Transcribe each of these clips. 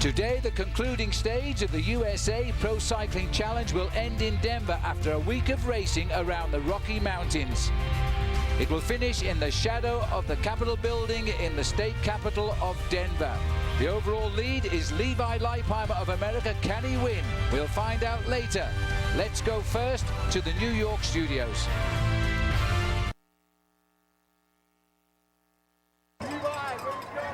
Today, the concluding stage of the USA Pro Cycling Challenge will end in Denver after a week of racing around the Rocky Mountains. It will finish in the shadow of the Capitol building in the state capital of Denver. The overall lead is Levi Leipheimer of America. Can he win? We'll find out later. Let's go first to the New York studios.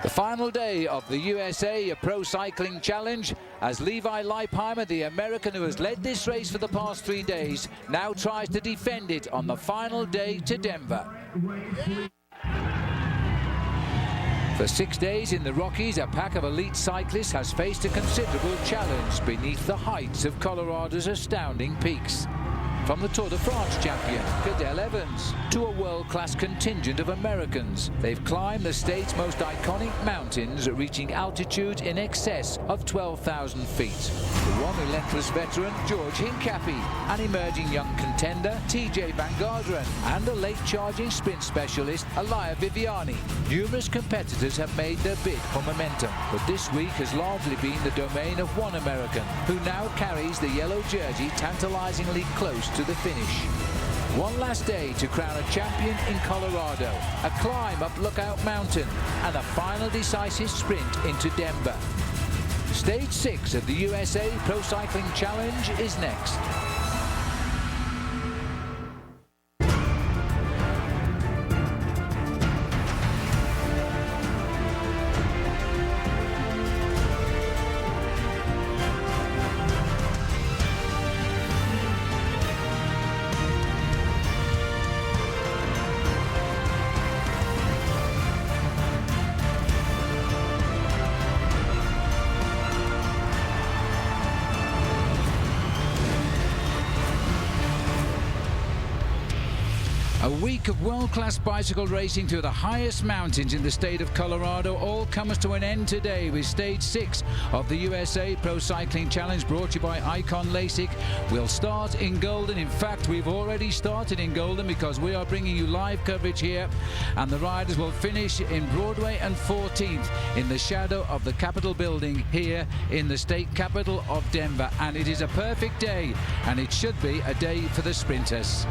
The final day of the USA Pro Cycling Challenge, as Levi Leipheimer, the American who has led this race for the past 3 days, now tries to defend it on the final day to Denver. For 6 days in the Rockies, a pack of elite cyclists has faced a considerable challenge beneath the heights of Colorado's astounding peaks. From the Tour de France champion, Cadel Evans, to a world-class contingent of Americans. They've climbed the state's most iconic mountains, reaching altitudes in excess of 12,000 feet. The one relentless veteran, George Hincapie, an emerging young contender, TJ Van Garderen, and a late-charging sprint specialist, Elia Viviani. Numerous competitors have made their bid for momentum, but this week has largely been the domain of one American, who now carries the yellow jersey tantalizingly close to the finish. One last day to crown a champion in Colorado, a climb up Lookout Mountain, and a final decisive sprint into Denver. Stage 6 of the USA Pro Cycling Challenge is next. A week of world-class bicycle racing through the highest mountains in the state of Colorado all comes to an end today with Stage 6 of the USA Pro Cycling Challenge, brought to you by Icon LASIK. We'll start in Golden. In fact, we've already started in Golden because we are bringing you live coverage here, and the riders will finish in Broadway and 14th in the shadow of the Capitol building here in the state capital of Denver. And it is a perfect day, and it should be a day for the sprinters.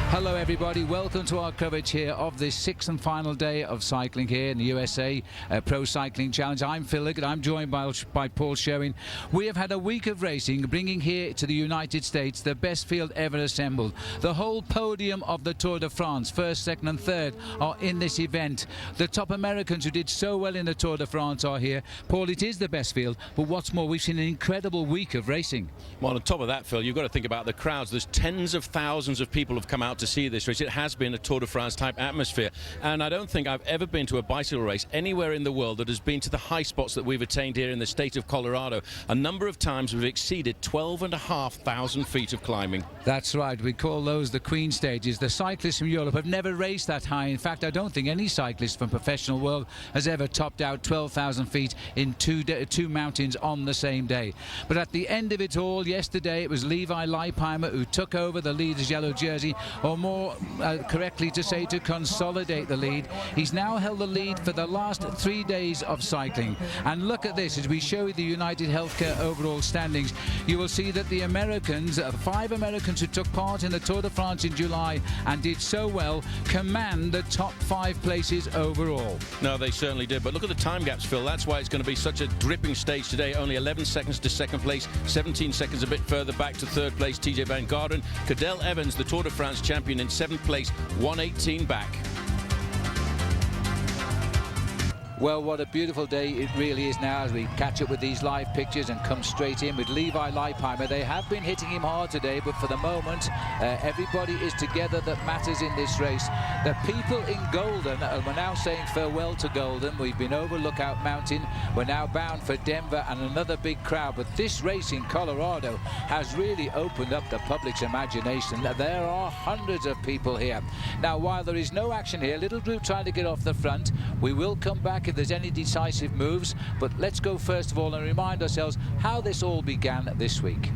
Hello everybody, welcome to our coverage here of this 6th and final day of cycling here in the USA Pro Cycling Challenge. I'm Phil Liggett, I'm joined by Paul Sherwin. We have had a week of racing, bringing here to the United States the best field ever assembled. The whole podium of the Tour de France, first, second and third, are in this event. The top Americans who did so well in the Tour de France are here. Paul, it is the best field, but what's more, we've seen an incredible week of racing. Well, on top of that, Phil, you've got to think about the crowds. There's tens of thousands of people have come out to see this race. It has been a Tour de France type atmosphere, and I don't think I've ever been to a bicycle race anywhere in the world that has been to the high spots that we've attained here in the state of Colorado. A number of times we've exceeded 12,500 feet of climbing. That's right, we call those the Queen stages. The cyclists from Europe have never raced that high. In fact, I don't think any cyclist from professional world has ever topped out 12,000 feet in two mountains on the same day. But at the end of it all, yesterday it was Levi Leipheimer who took over the leader's yellow jersey, or more correctly to say, to consolidate the lead. He's now held the lead for the last 3 days of cycling. And look at this, as we show you the United Healthcare overall standings, you will see that the Americans, 5 Americans who took part in the Tour de France in July and did so well, command the top 5 places overall. No, they certainly did, but look at the time gaps, Phil. That's why it's going to be such a dripping stage today. Only 11 seconds to second place, 17 seconds a bit further back to third place, TJ Van Garderen. Cadel Evans, the Tour de France champion, in 7th place, 118 back. Well, what a beautiful day it really is now as we catch up with these live pictures and come straight in with Levi Leipheimer. They have been hitting him hard today, but for the moment, everybody is together that matters in this race. The people in Golden, we're now saying farewell to Golden. We've been over Lookout Mountain. We're now bound for Denver and another big crowd. But this race in Colorado has really opened up the public's imagination. There are hundreds of people here. Now, while there is no action here, little group trying to get off the front. We will come back if there's any decisive moves, but let's go first of all and remind ourselves how this all began this week.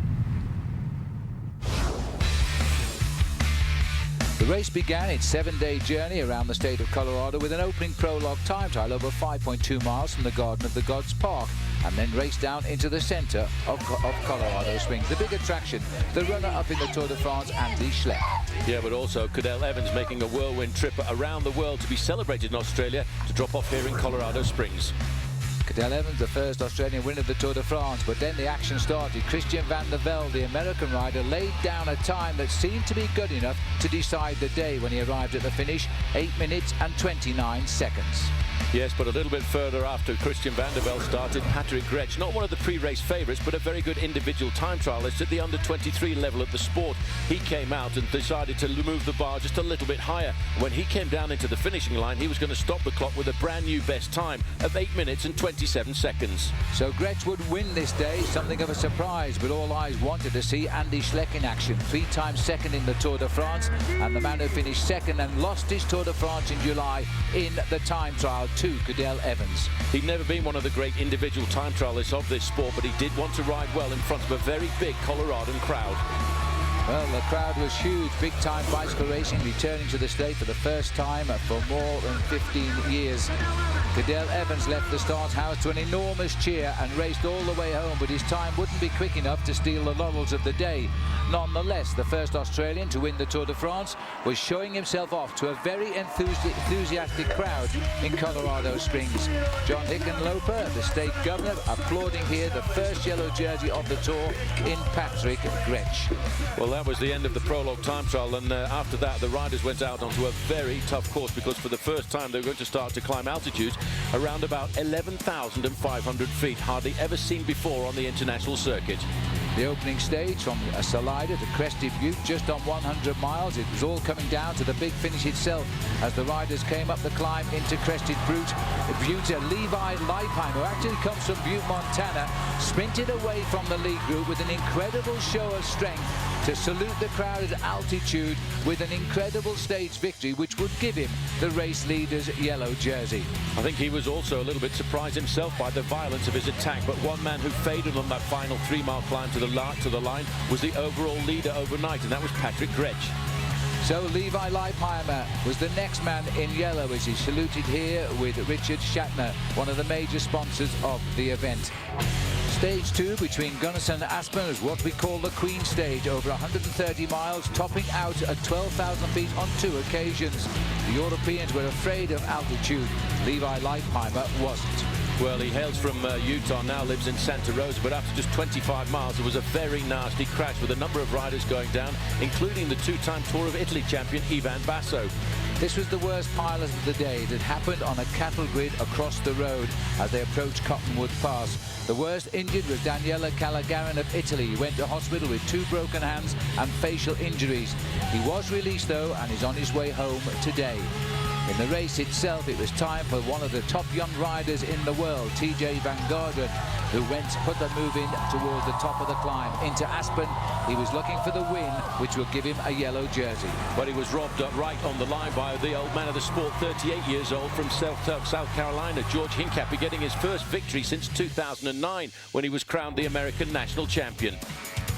The race began its 7-day journey around the state of Colorado with an opening prologue time trial over 5.2 miles from the Garden of the Gods Park, and then raced down into the center of Colorado Springs. The big attraction, the runner-up in the Tour de France, Andy Schleck. Yeah, but also Cadel Evans making a whirlwind trip around the world to be celebrated in Australia, to drop off here in Colorado Springs. Cadel Evans, the first Australian winner of the Tour de France, but then the action started. Christian van der Velde, the American rider, laid down a time that seemed to be good enough to decide the day when he arrived at the finish, 8 minutes and 29 seconds. Yes, but a little bit further after Christian van der Velde started, Patrick Gretsch, not one of the pre-race favourites, but a very good individual time trialist at the under-23 level of the sport. He came out and decided to move the bar just a little bit higher. When he came down into the finishing line, he was going to stop the clock with a brand new best time of 8 minutes and 27 seconds. So Gretsch would win this day, something of a surprise, but all eyes wanted to see Andy Schleck in action. 3 times second in the Tour de France, and the man who finished second and lost his Tour de France in July in the time trial to Cadel Evans. He'd never been one of the great individual time trialists of this sport, but he did want to ride well in front of a very big Coloradan crowd. Well, the crowd was huge. Big-time bicycle racing returning to the state for the first time for more than 15 years. Cadel Evans left the start house to an enormous cheer and raced all the way home, but his time wouldn't be quick enough to steal the laurels of the day. Nonetheless, the first Australian to win the Tour de France was showing himself off to a very enthusiastic crowd in Colorado Springs. John Hickenlooper, the state governor, applauding here the first yellow jersey of the Tour in Patrick Gretsch. Well, that was the end of the prologue time trial, and after that the riders went out onto a very tough course, because for the first time they were going to start to climb altitudes around about 11,500 feet, hardly ever seen before on the international circuit. The opening stage from Salida to Crested Butte, just on 100 miles. It was all coming down to the big finish itself as the riders came up the climb into Crested Butte. Levi Leipheimer, who actually comes from Butte, Montana, sprinted away from the lead group with an incredible show of strength to salute the crowd at altitude with an incredible stage victory, which would give him the race leader's yellow jersey. I think he was also a little bit surprised himself by the violence of his attack, but one man who faded on that final 3-mile climb to the line was the overall leader overnight, and that was Patrick Gretsch. So Levi Leipheimer was the next man in yellow as he saluted here with Richard Shatner, one of the major sponsors of the event. Stage 2 between Gunnison and Aspen is what we call the Queen Stage, over 130 miles, topping out at 12,000 feet on 2 occasions. The Europeans were afraid of altitude. Levi Leipheimer wasn't. Well, he hails from Utah, now lives in Santa Rosa, but after just 25 miles, there was a very nasty crash with a number of riders going down, including the 2-time Tour of Italy champion Ivan Basso. This was the worst pilot of the day. It had happened on a cattle grid across the road as they approached Cottonwood Pass. The worst injured was Daniele Calagarin of Italy. He went to hospital with 2 broken hands and facial injuries. He was released though and is on his way home today. In the race itself, it was time for one of the top young riders in the world, TJ Van Garderen, who put the move in towards the top of the climb. Into Aspen, he was looking for the win, which will give him a yellow jersey. But he was robbed right on the line by the old man of the sport, 38 years old, from South Carolina, George Hincapie, getting his first victory since 2009 when he was crowned the American national champion.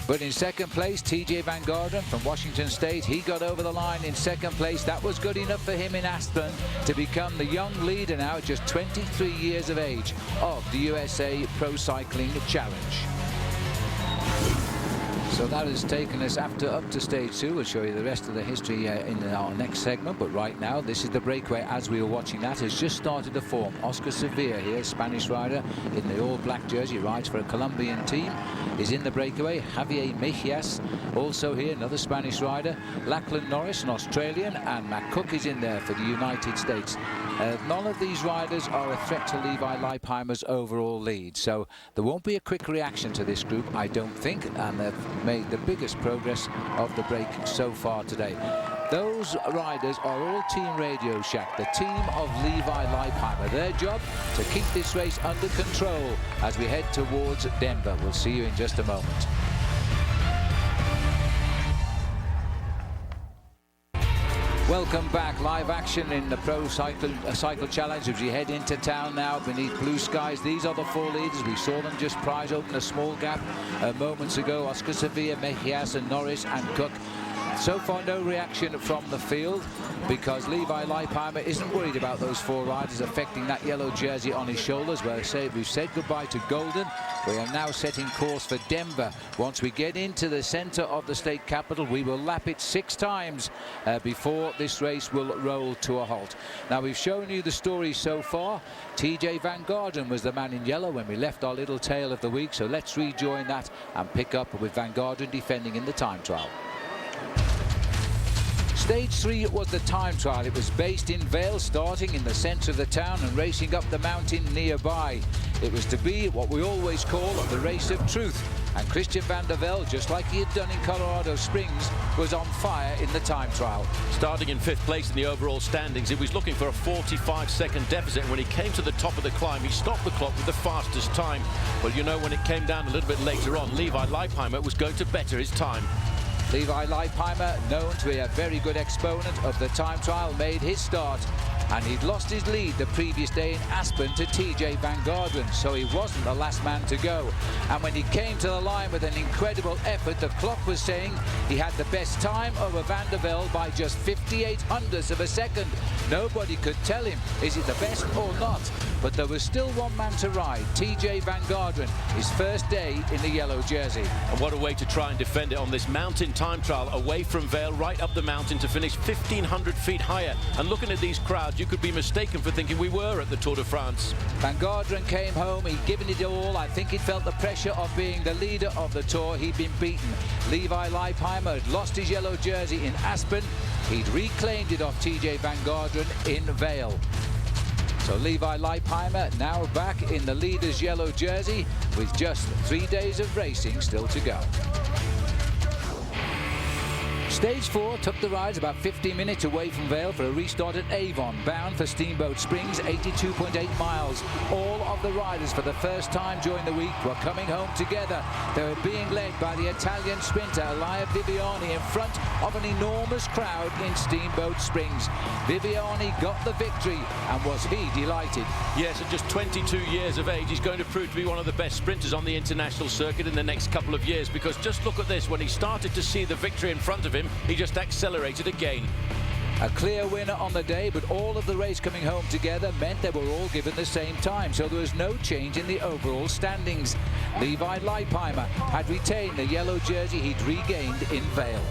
But in second place, TJ Van Garderen from Washington State, he got over the line in second place. That was good enough for him in Aspen to become the young leader now at just 23 years of age of the USA Pro Cycling Challenge. So that has taken us up to stage 2. We'll show you the rest of the history in our next segment. But right now, this is the breakaway as we were watching that. Has just started to form. Oscar Sevilla here, Spanish rider in the all-black jersey, rides for a Colombian team, is in the breakaway. Javier Mejias also here, another Spanish rider. Lachlan Norris, an Australian, and Matt Cook is in there for the United States. None of these riders are a threat to Levi Leipheimer's overall lead. So there won't be a quick reaction to this group, I don't think, and they've made the biggest progress of the break so far today. Those riders are all Team Radio Shack, the team of Levi Leipheimer. Their job to keep this race under control as we head towards Denver. We'll see you in just a moment. Welcome back. Live action in the Pro Cycle Challenge as we head into town now beneath blue skies. These are the 4 leaders. We saw them just prize open a small gap moments ago. Oscar Sevilla, Mejias and Norris and Cook. So far, no reaction from the field because Levi Leipheimer isn't worried about those 4 riders affecting that yellow jersey on his shoulders. We've said goodbye to Golden. We are now setting course for Denver. Once we get into the center of the state capital, we will lap it 6 times before this race will roll to a halt. Now, we've shown you the story so far. TJ Van Garderen was the man in yellow when we left our little tale of the week. So let's rejoin that and pick up with Van Garderen defending in the time trial. Stage 3 was the time trial. It was based in Vale, starting in the centre of the town and racing up the mountain nearby. It was to be what we always call the race of truth. And Christian van der Velde, just like he had done in Colorado Springs, was on fire in the time trial. Starting in 5th place in the overall standings, he was looking for a 45-second deficit. When he came to the top of the climb, he stopped the clock with the fastest time. Well, you know, when it came down a little bit later on, Levi Leipheimer was going to better his time. Levi Leipheimer, known to be a very good exponent of the time trial, made his start, and he'd lost his lead the previous day in Aspen to TJ Van Garderen, so he wasn't the last man to go. And when he came to the line with an incredible effort, the clock was saying he had the best time over Van der Velde by just 58/100ths of a second. Nobody could tell him, is it the best or not? But there was still one man to ride, TJ Van Garderen, his first day in the yellow jersey. And what a way to try and defend it on this mountain time trial, away from Vale, right up the mountain to finish 1,500 feet higher. And looking at these crowds, you could be mistaken for thinking we were at the Tour de France. Van Garderen came home, he'd given it all. I think he'd felt the pressure of being the leader of the Tour. He'd been beaten. Levi Leipheimer had lost his yellow jersey in Aspen. He'd reclaimed it off TJ Van Garderen in Vale. So Levi Leipheimer now back in the leader's yellow jersey with just 3 days of racing still to go. Stage 4 took the rides about 15 minutes away from Vale for a restart at Avon, bound for Steamboat Springs, 82.8 miles. All of the riders for the first time during the week were coming home together. They were being led by the Italian sprinter Elia Viviani in front of an enormous crowd in Steamboat Springs. Viviani got the victory, and was he delighted. Yes, at just 22 years of age, he's going to prove to be one of the best sprinters on the international circuit in the next couple of years, because just look at this, when he started to see the victory in front of him, he just accelerated again. A clear winner on the day, but all of the race coming home together meant they were all given the same time, so there was no change in the overall standings. Levi Leipheimer had retained the yellow jersey he'd regained in Vale.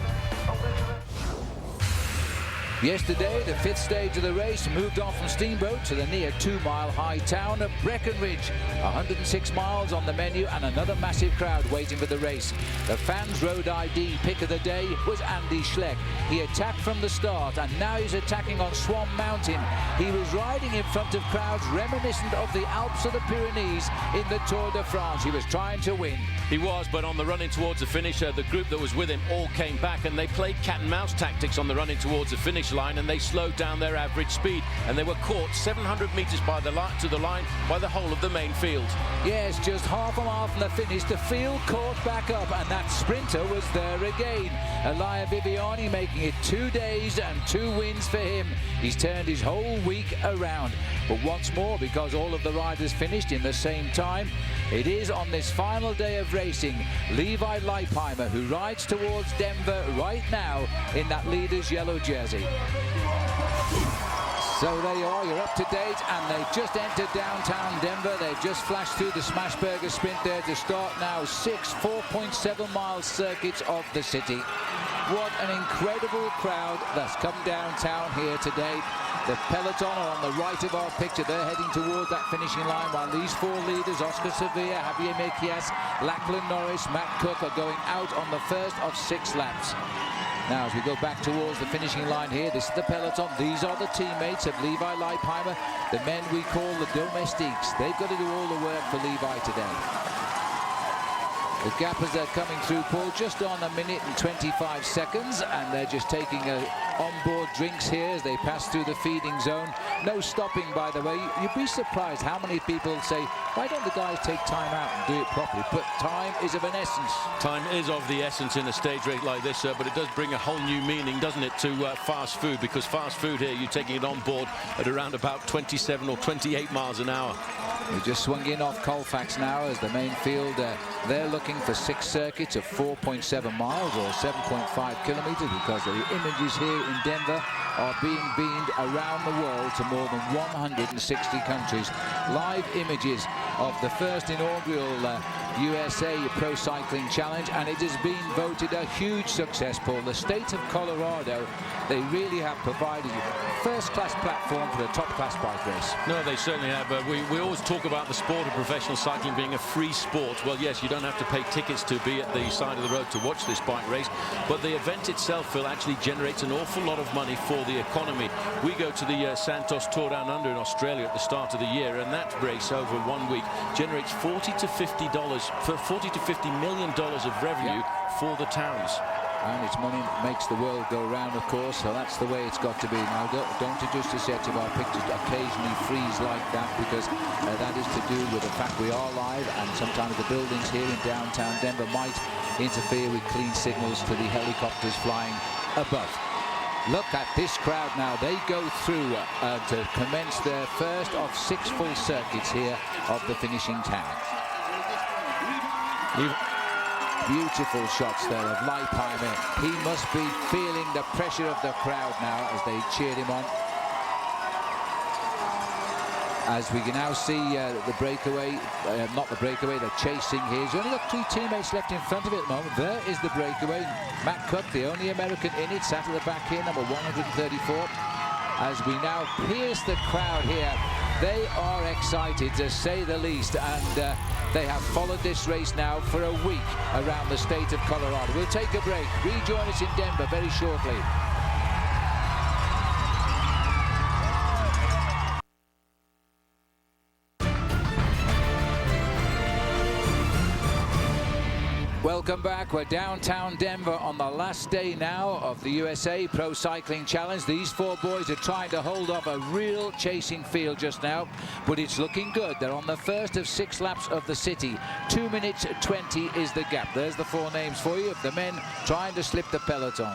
Yesterday, the 5th stage of the race moved on from Steamboat to the near 2-mile high town of Breckenridge. 106 miles on the menu and another massive crowd waiting for the race. The fans' road ID pick of the day was Andy Schleck. He attacked from the start, and now he's attacking on Swan Mountain. He was riding in front of crowds reminiscent of the Alps or the Pyrenees in the Tour de France. He was trying to win. He was, but on the running towards the finish, the group that was with him all came back, and they played cat and mouse tactics on the running towards the finish line, and they slowed down their average speed, and they were caught 700 meters to the line by the whole of the main field. Yes, just half a mile from the finish, the field caught back up, and that sprinter was there again. Elia Viviani making it 2 days and 2 wins for him. He's turned his whole week around. But once more, because all of the riders finished in the same time, it is on this final day of racing Levi Leipheimer who rides towards Denver right now in that leader's yellow jersey. So there you are, you're up to date, and they've just entered downtown Denver. They've just flashed through the Smashburger Sprint there to start now 6 4.7-mile circuits of the city. What an incredible crowd that's come downtown here today. The peloton are on the right of our picture. They're heading towards that finishing line, while these 4 leaders, Oscar Sevilla, Javier Mejias, Lachlan Norris, Matt Cook, are going out on the first of 6 laps. Now, as we go back towards the finishing line here, this is the peloton. These are the teammates of Levi Leipheimer, the men we call the domestiques. They've got to do all the work for Levi today. The gappers are coming through, Paul, just on 1 minute and 25 seconds, and they're just taking a onboard drinks here as they pass through the feeding zone. No stopping, by the way. You'd be surprised how many people say, why don't the guys take time out and do it properly? But time is of an essence. Time is of the essence in a stage race like this, but it does bring a whole new meaning, doesn't it, to fast food, because fast food here, you're taking it on board at around about 27 or 28 miles an hour. We just swung in off Colfax now as the main field. They're looking for 6 circuits of 4.7 miles or 7.5 kilometers, because the images here in Denver are being beamed around the world to more than 160 countries. Live images of the first inaugural USA Pro Cycling Challenge, and it has been voted a huge success, Paul. The state of Colorado, they really have provided a first-class platform for a top-class bike race. No, they certainly have. We always talk about the sport of professional cycling being a free sport. Well, yes, you don't have to pay tickets to be at the side of the road to watch this bike race, but the event itself, Phil, actually generates an awful lot of money for the economy. We go to the Santos Tour Down Under in Australia at the start of the year, and that race over 1 week generates $40 to $50 million of revenue for the towns. And it's money makes the world go round, of course, so that's the way it's got to be. Now, don't adjust your set of our pictures occasionally freeze like that, because that is to do with the fact we are live, and sometimes the buildings here in downtown Denver might interfere with clean signals to the helicopters flying above. Look at this crowd now. They go through to commence their first of 6 full circuits here of the finishing town. Beautiful shots there of Leipheimer. He must be feeling the pressure of the crowd now as they cheered him on. As we can now see the breakaway, not the breakaway, the chasing here. He's only got 3 teammates left in front of it at the moment. There is the breakaway. Matt Cook, the only American in it, sat at the back here, number 134. As we now pierce the crowd here, they are excited, to say the least, and they have followed this race now for a week around the state of Colorado. We'll take a break. Rejoin us in Denver very shortly. Welcome back. We're downtown Denver on the last day now of the USA Pro Cycling Challenge. These 4 boys are trying to hold off a real chasing field just now, but it's looking good. They're on the first of 6 laps of the city. 2 minutes 20 is the gap. There's the 4 names for you of the men trying to slip the peloton.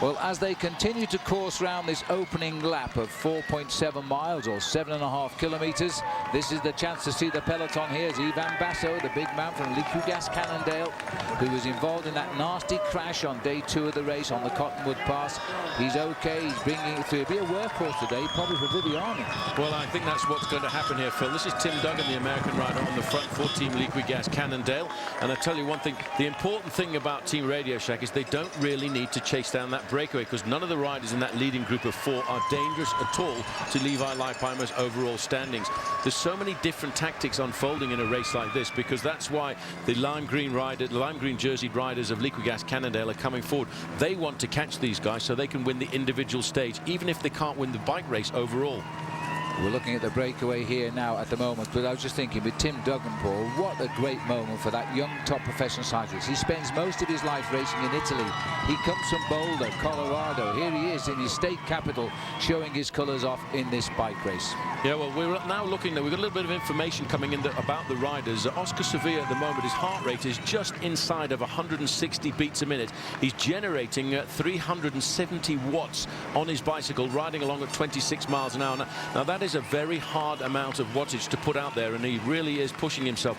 Well, as they continue to course round this opening lap of 4.7 miles or 7.5 kilometers, this is the chance to see the peloton. Here's Ivan Basso, the big man from Liquigas Cannondale, who was involved in that nasty crash on day 2 of the race on the Cottonwood Pass. He's okay. He's bringing it through. He'll be a workhorse today, probably for Viviani. Well, I think that's what's going to happen here, Phil. This is Tim Duggan, the American rider, on the front for Team Liquigas Cannondale. And I tell you one thing, the important thing about Team Radio Shack is they don't really need to chase down that breakaway, because none of the riders in that leading group of 4 are dangerous at all to Levi Leipheimer's overall standings. There's so many different tactics unfolding in a race like this, because that's why the lime green jerseyed riders of Liquigas Cannondale are coming forward. They want to catch these guys so they can win the individual stage, even if they can't win the bike race overall. We're looking at the breakaway here now at the moment, but I was just thinking with Tim Duggan, Paul, what a great moment for that young top professional cyclist. He spends most of his life racing in Italy. He comes from Boulder, Colorado. Here he is in his state capital, showing his colors off in this bike race. Yeah, well, we're now looking, we've got a little bit of information coming in about the riders. Oscar Sevilla at the moment, his heart rate is just inside of 160 beats a minute. He's generating 370 watts on his bicycle, riding along at 26 miles an hour. Now that is a very hard amount of wattage to put out there, and he really is pushing himself.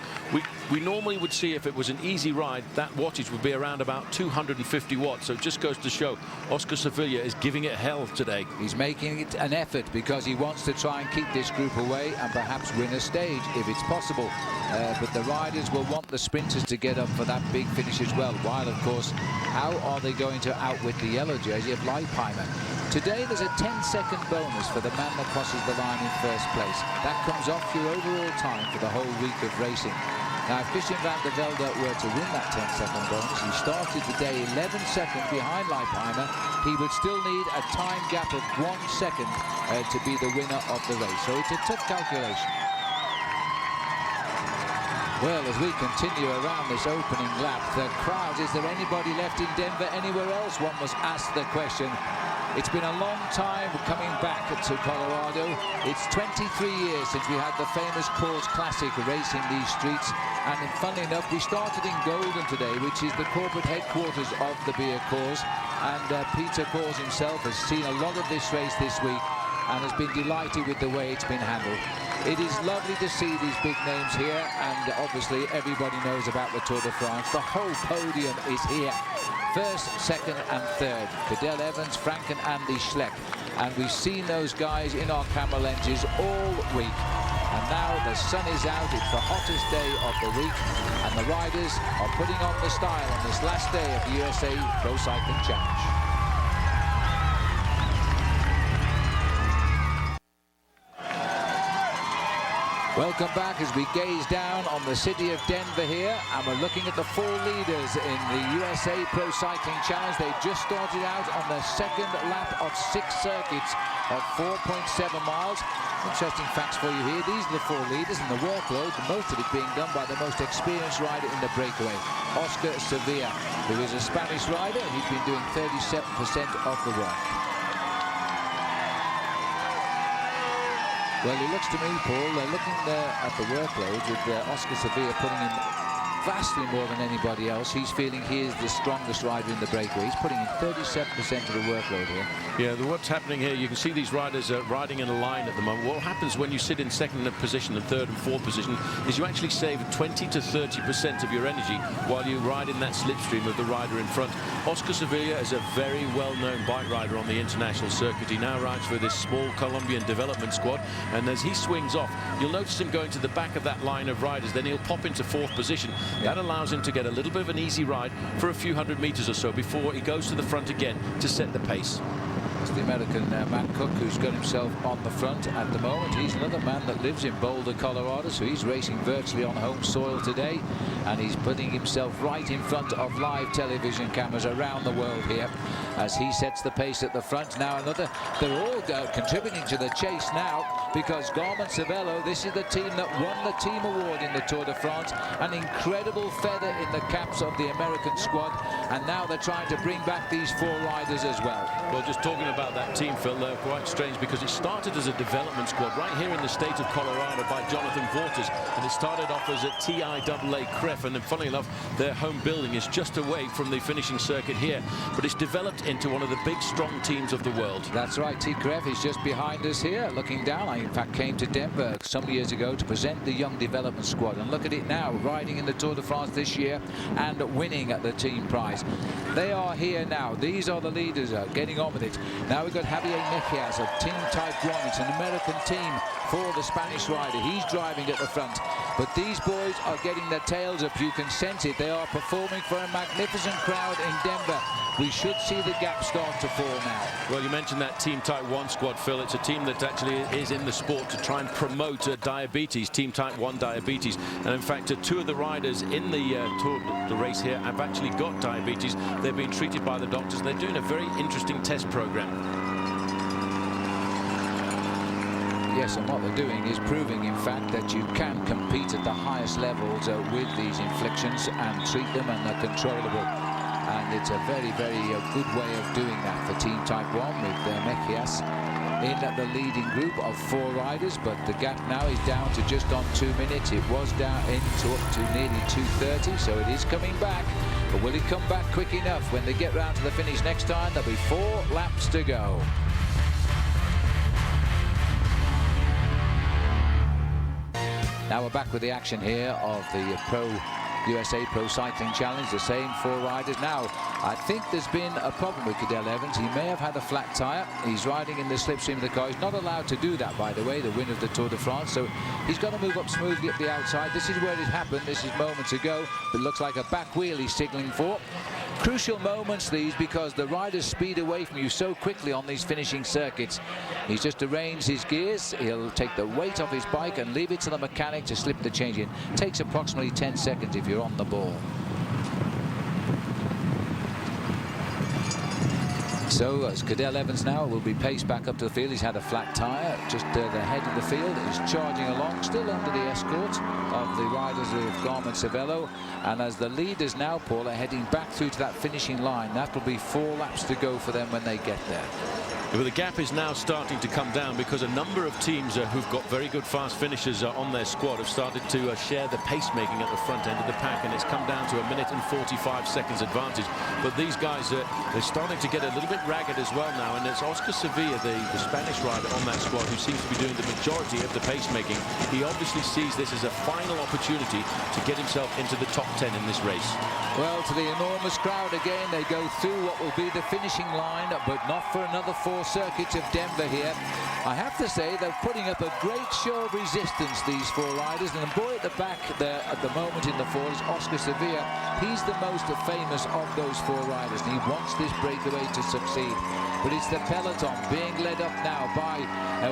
We normally would see, if it was an easy ride, that wattage would be around about 250 watts. So it just goes to show Oscar Sevilla is giving it hell today. He's making it an effort because he wants to try and keep this group away and perhaps win a stage if it's possible. But the riders will want the sprinters to get up for that big finish as well. While, of course, how are they going to outwit the yellow jersey of Leipheimer? Today there's a 10-second bonus for the man that crosses the line in first place. That comes off your overall time for the whole week of racing. Now, if Christian van der Velde were to win that 10-second bonus, he started the day 11 seconds behind Leipheimer. He would still need a time gap of 1 second to be the winner of the race. So it's a tough calculation. Well, as we continue around this opening lap, the crowds, is there anybody left in Denver anywhere else? One must ask the question. It's been a long time coming back to Colorado. It's 23 years since we had the famous Coors Classic racing these streets. And funnily enough, we started in Golden today, which is the corporate headquarters of the beer Coors. And Peter Coors himself has seen a lot of this race this week and has been delighted with the way it's been handled. It is lovely to see these big names here, and obviously everybody knows about the Tour de France. The whole podium is here. First, second and third. Cadel Evans, Frank and Andy Schleck. And we've seen those guys in our camera lenses all week. And now the sun is out, it's the hottest day of the week, and the riders are putting on the style on this last day of the USA Pro Cycling Challenge. Welcome back as we gaze down on the city of Denver here, and we're looking at the four leaders in the USA Pro Cycling Challenge. They just started out on their second lap of 6 circuits of 4.7 miles. Interesting facts for you here. These are the four leaders, and the workload, most of it being done by the most experienced rider in the breakaway, Oscar Sevilla, who is a Spanish rider, and he's been doing 37% of the work. Well, it looks to me, Paul, they're looking at the workload with Oscar Sevilla putting in vastly more than anybody else. He's feeling he is the strongest rider in the breakaway. He's putting in 37% of the workload here. Yeah, what's happening here, you can see these riders riding in a line at the moment. What happens when you sit in second position and third and fourth position is you actually save 20 to 30% of your energy while you ride in that slipstream of the rider in front. Oscar Sevilla is a very well-known bike rider on the international circuit. He now rides for this small Colombian development squad, and as he swings off, you'll notice him going to the back of that line of riders. Then he'll pop into fourth position. That allows him to get a little bit of an easy ride for a few hundred meters or so before he goes to the front again to set the pace. It's the American Matt Cook who's got himself on the front at the moment. He's another man that lives in Boulder, Colorado, so he's racing virtually on home soil today, and he's putting himself right in front of live television cameras around the world here as he sets the pace at the front. Now they're all contributing to the chase now, because Garmin Cervelo, this is the team that won the team award in the Tour de France, an incredible feather in the caps of the American squad, and now they're trying to bring back these four riders as well. Well, just talking about that team, Phil, they're quite strange because it started as a development squad right here in the state of Colorado by Jonathan Waters, and it started off as a TIAA Cref, and then funnily enough their home building is just away from the finishing circuit here, but it's developed into one of the big strong teams of the world. That's right, T-Cref is just behind us here looking down. I in fact came to Denver some years ago to present the young development squad, and look at it now, riding in the Tour de France this year and winning at the team prize. They are here now. These are the leaders getting on with it. Now we've got Javier Mejias of Team Type 1. It's an American team for the Spanish rider. He's driving at the front. But these boys are getting their tails up. You can sense it. They are performing for a magnificent crowd in Denver. We should see the gap start to fall now. Well, you mentioned that Team Type 1 squad, Phil. It's a team that actually is in the sport to try and promote diabetes, Team Type 1 diabetes. And in fact, two of the riders in the race here have actually got diabetes. They're being treated by the doctors. They're doing a very interesting test program. Yes, and what they're doing is proving, in fact, that you can compete at the highest levels with these inflictions and treat them, and they're controllable. And it's a very, very good way of doing that for Team Type 1 with Mejias in the leading group of four riders, but the gap now is down to just on 2 minutes. It was down into up to nearly 2:30, so it is coming back. But will it come back quick enough when they get round to the finish next time? There'll be 4 laps to go. Now we're back with the action here of the USA Pro Cycling Challenge, the same 4 riders. Now, I think there's been a problem with Cadel Evans. He may have had a flat tyre. He's riding in the slipstream of the car. He's not allowed to do that, by the way, the winner of the Tour de France. So he's got to move up smoothly up the outside. This is where it happened. This is moments ago. It looks like a back wheel he's signalling for. Crucial moments these, because the riders speed away from you so quickly on these finishing circuits. He's just arranged his gears. He'll take the weight off his bike and leave it to the mechanic to slip the change in. Takes approximately 10 seconds if you're on the ball. So as Cadell Evans now will be paced back up to the field. He's had a flat tyre just the head of the field. He's charging along, still under the escort of the riders of Garmin Cervelo. And as the leaders now, Paul, are heading back through to that finishing line, that will be 4 laps to go for them when they get there. Well, the gap is now starting to come down because a number of teams who've got very good fast finishers on their squad have started to share the pacemaking at the front end of the pack, and it's come down to 1 minute and 45 seconds advantage. But these guys, they're starting to get a little bit ragged as well now, and it's Oscar Sevilla, the Spanish rider on that squad, who seems to be doing the majority of the pacemaking. He obviously sees this as a final opportunity to get himself into the top 10 in this race. Well, to the enormous crowd again, they go through what will be the finishing line, but not for another 4 circuits of Denver here. I have to say they're putting up a great show of resistance, these 4 riders, and the boy at the back there at the moment in the 4 is Oscar Sevilla. He's the most famous of those 4 riders, and he wants this breakaway to succeed. But it's the peloton being led up now by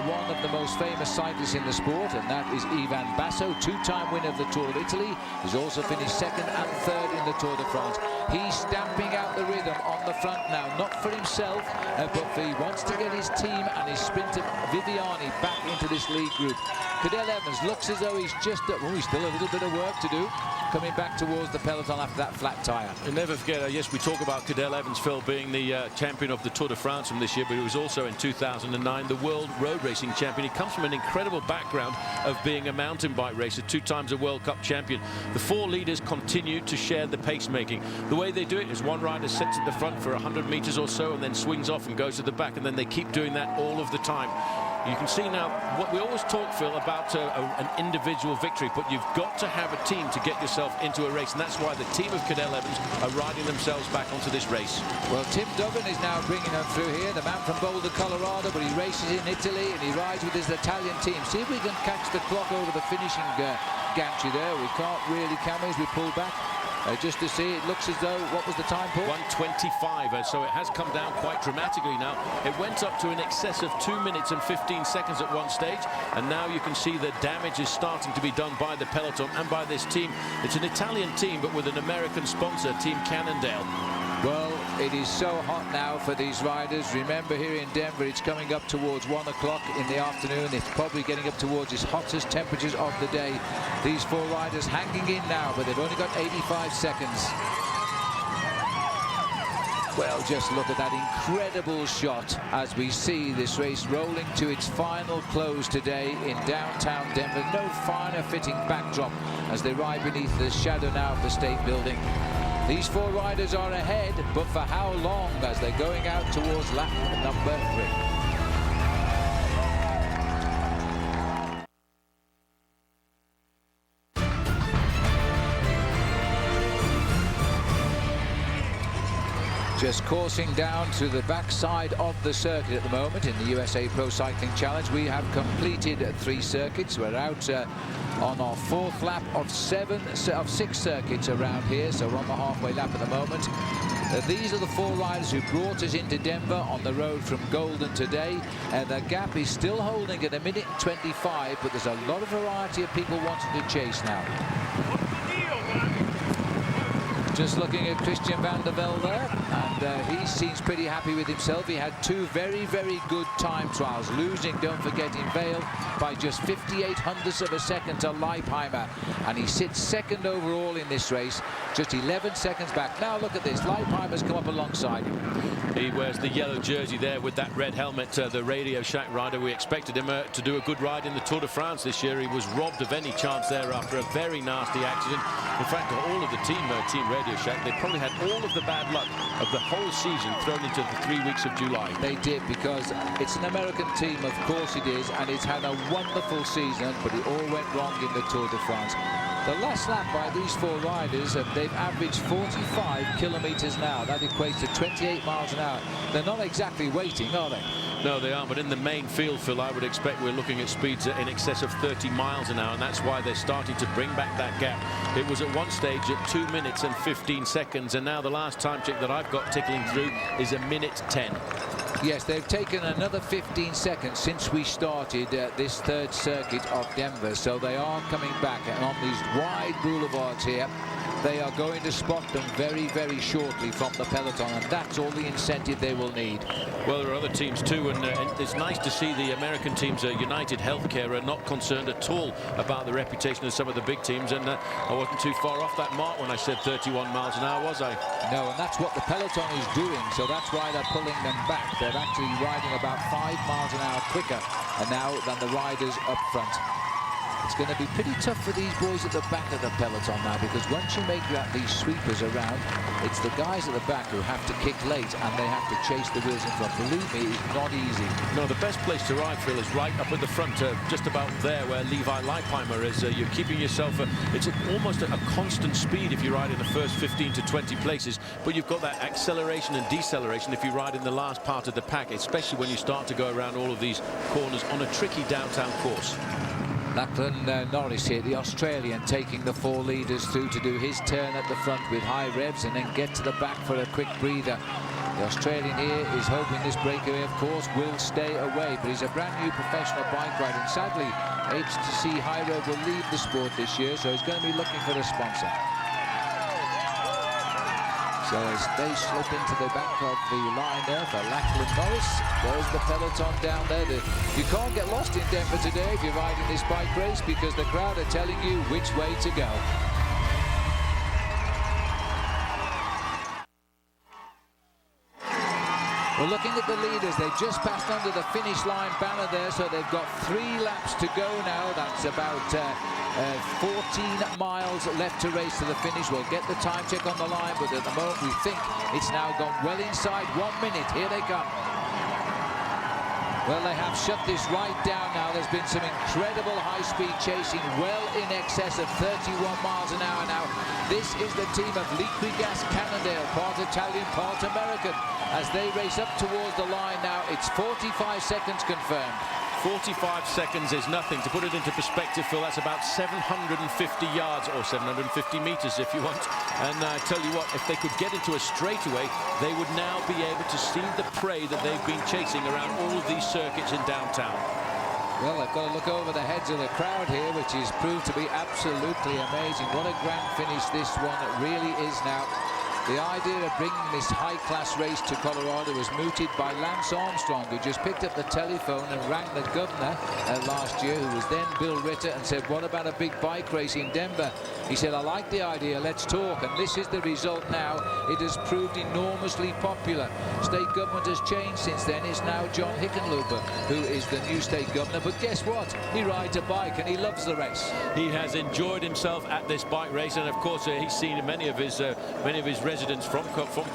one of the most famous cyclists in the sport, and that is Ivan Basso, 2-time winner of the Tour of Italy. He's also finished 2nd and 3rd in the Tour de France. He's stamping out the rhythm on the front now, not for himself, but for he wants to get his team and his sprinter Viviani back into this lead group. Cadell Evans looks as though he's just, he's still a little bit of work to do, coming back towards the peloton after that flat tyre. And never forget, yes, we talk about Cadell Evans, Phil, being the champion of the Tour de France from this year, but he was also in 2009 the world road racing champion. He comes from an incredible background of being a mountain bike racer, 2 times a World Cup champion. The 4 leaders continue to share the pacemaking. The way they do it is one rider sits at the front for 100 meters or so and then swings off and goes to the back, and then they keep doing that all of the time. You can see now what we always talk, Phil, about an individual victory, but you've got to have a team to get yourself into a race, and that's why the team of Cadell Evans are riding themselves back onto this race. Well, Tim Duggan is now bringing them through here, the man from Boulder, Colorado, but he races in Italy and he rides with his Italian team. See if we can catch the clock over the finishing gantry there. We can't really, can we, as we pull back? Just to see, it looks as though, what was the time, Paul? 1:25, so it has come down quite dramatically now. It went up to in excess of 2 minutes and 15 seconds at one stage, and now you can see the damage is starting to be done by the peloton and by this team. It's an Italian team, but with an American sponsor, Team Cannondale. Well, it is so hot now for these riders. Remember, here in Denver, it's coming up towards 1 o'clock in the afternoon. It's probably getting up towards its hottest temperatures of the day. These 4 riders hanging in now, but they've only got 85 seconds. Well, just look at that incredible shot as we see this race rolling to its final close today in downtown Denver. No finer fitting backdrop as they ride beneath the shadow now of the State Building. These 4 riders are ahead, but for how long as they're going out towards lap number 3. Just coursing down to the backside of the circuit at the moment in the USA Pro Cycling Challenge. We have completed 3 circuits. We're out on our 4th lap of 6 circuits around here, so we're on the halfway lap at the moment. These are the 4 riders who brought us into Denver on the road from Golden today. The gap is still holding at 1 minute and 25, but there's a lot of variety of people wanting to chase now. Just looking at Christian van der Velde there, and he seems pretty happy with himself. He had 2 very, very good time trials, losing, don't forget, in Vale by just 58 hundredths of a second to Leipheimer, and he sits 2nd overall in this race, just 11 seconds back. Now look at this, Leipheimer's come up alongside him. He wears the yellow jersey there with that red helmet, the Radio Shack rider. We expected him to do a good ride in the Tour de France this year. He was robbed of any chance there after a very nasty accident. In fact, all of the team Radio Shack, they probably had all of the bad luck of the whole season thrown into the 3 weeks of July. They did, because it's an American team, of course it is, and it's had a wonderful season, but it all went wrong in the Tour de France. The last lap by these 4 riders, they've averaged 45 kilometers now. That equates to 28 miles an hour. They're not exactly waiting, are they? No, they aren't, but in the main field, Phil, I would expect we're looking at speeds in excess of 30 miles an hour, and that's why they're starting to bring back that gap. It was at one stage at 2 minutes and 15 seconds, and now the last time check that I've got tickling through is 1 minute 10. Yes, they've taken another 15 seconds since we started this 3rd circuit of Denver, so they are coming back, and on these wide boulevards here, they are going to spot them very, very shortly from the peloton, and that's all the incentive they will need. Well, there are other teams too, and it's nice to see the American teams, United Healthcare, are not concerned at all about the reputation of some of the big teams, and I wasn't too far off that mark when I said 31 miles an hour, was I? No, and that's what the peloton is doing, so that's why they're pulling them back. They're actually riding about 5 miles an hour quicker now than the riders up front. It's going to be pretty tough for these boys at the back of the peloton now, because once you make these sweepers around, it's the guys at the back who have to kick late and they have to chase the wheels in front. Believe me, it's not easy. No, the best place to ride, Phil, is right up at the front, just about there where Levi Leipheimer is. You're keeping yourself, it's almost a constant speed if you ride in the first 15 to 20 places, but you've got that acceleration and deceleration if you ride in the last part of the pack, especially when you start to go around all of these corners on a tricky downtown course. Lachlan Norris here, the Australian, taking the 4 leaders through to do his turn at the front with high revs and then get to the back for a quick breather. The Australian here is hoping this breakaway, of course, will stay away, but he's a brand new professional bike rider, and sadly, HTC High Road will leave the sport this year, so he's going to be looking for a sponsor. So as they slip into the back of the line there for Lachlan Norris, there's the peloton down there. You can't get lost in Denver today if you're riding this bike race, because the crowd are telling you which way to go. Well, looking at the leaders, they've just passed under the finish line banner there, so they've got 3 laps to go now. That's about 14 miles left to race to the finish. We'll get the time check on the line, but at the moment we think it's now gone well inside 1 minute. Here they come. Well, they have shut this right down now. There's been some incredible high-speed chasing, well in excess of 31 miles an hour now. This is the team of Liquigas Cannondale, part Italian, part American. As they race up towards the line now, it's 45 seconds confirmed. 45 seconds is nothing. To put it into perspective, Phil, that's about 750 yards, or 750 meters if you want. And I tell you what, if they could get into a straightaway, they would now be able to see the prey that they've been chasing around all of these circuits in downtown. Well, they've got to look over the heads of the crowd here, which is proved to be absolutely amazing. What a grand finish this one really is now. The idea of bringing this high-class race to Colorado was mooted by Lance Armstrong, who just picked up the telephone and rang the governor last year, who was then Bill Ritter, and said, what about a big bike race in Denver? He said, I like the idea, let's talk. And this is the result now. It has proved enormously popular. State government has changed since then. It's now John Hickenlooper who is the new state governor. But guess what? He rides a bike and he loves the race. He has enjoyed himself at this bike race, and of course he's seen many of his residents from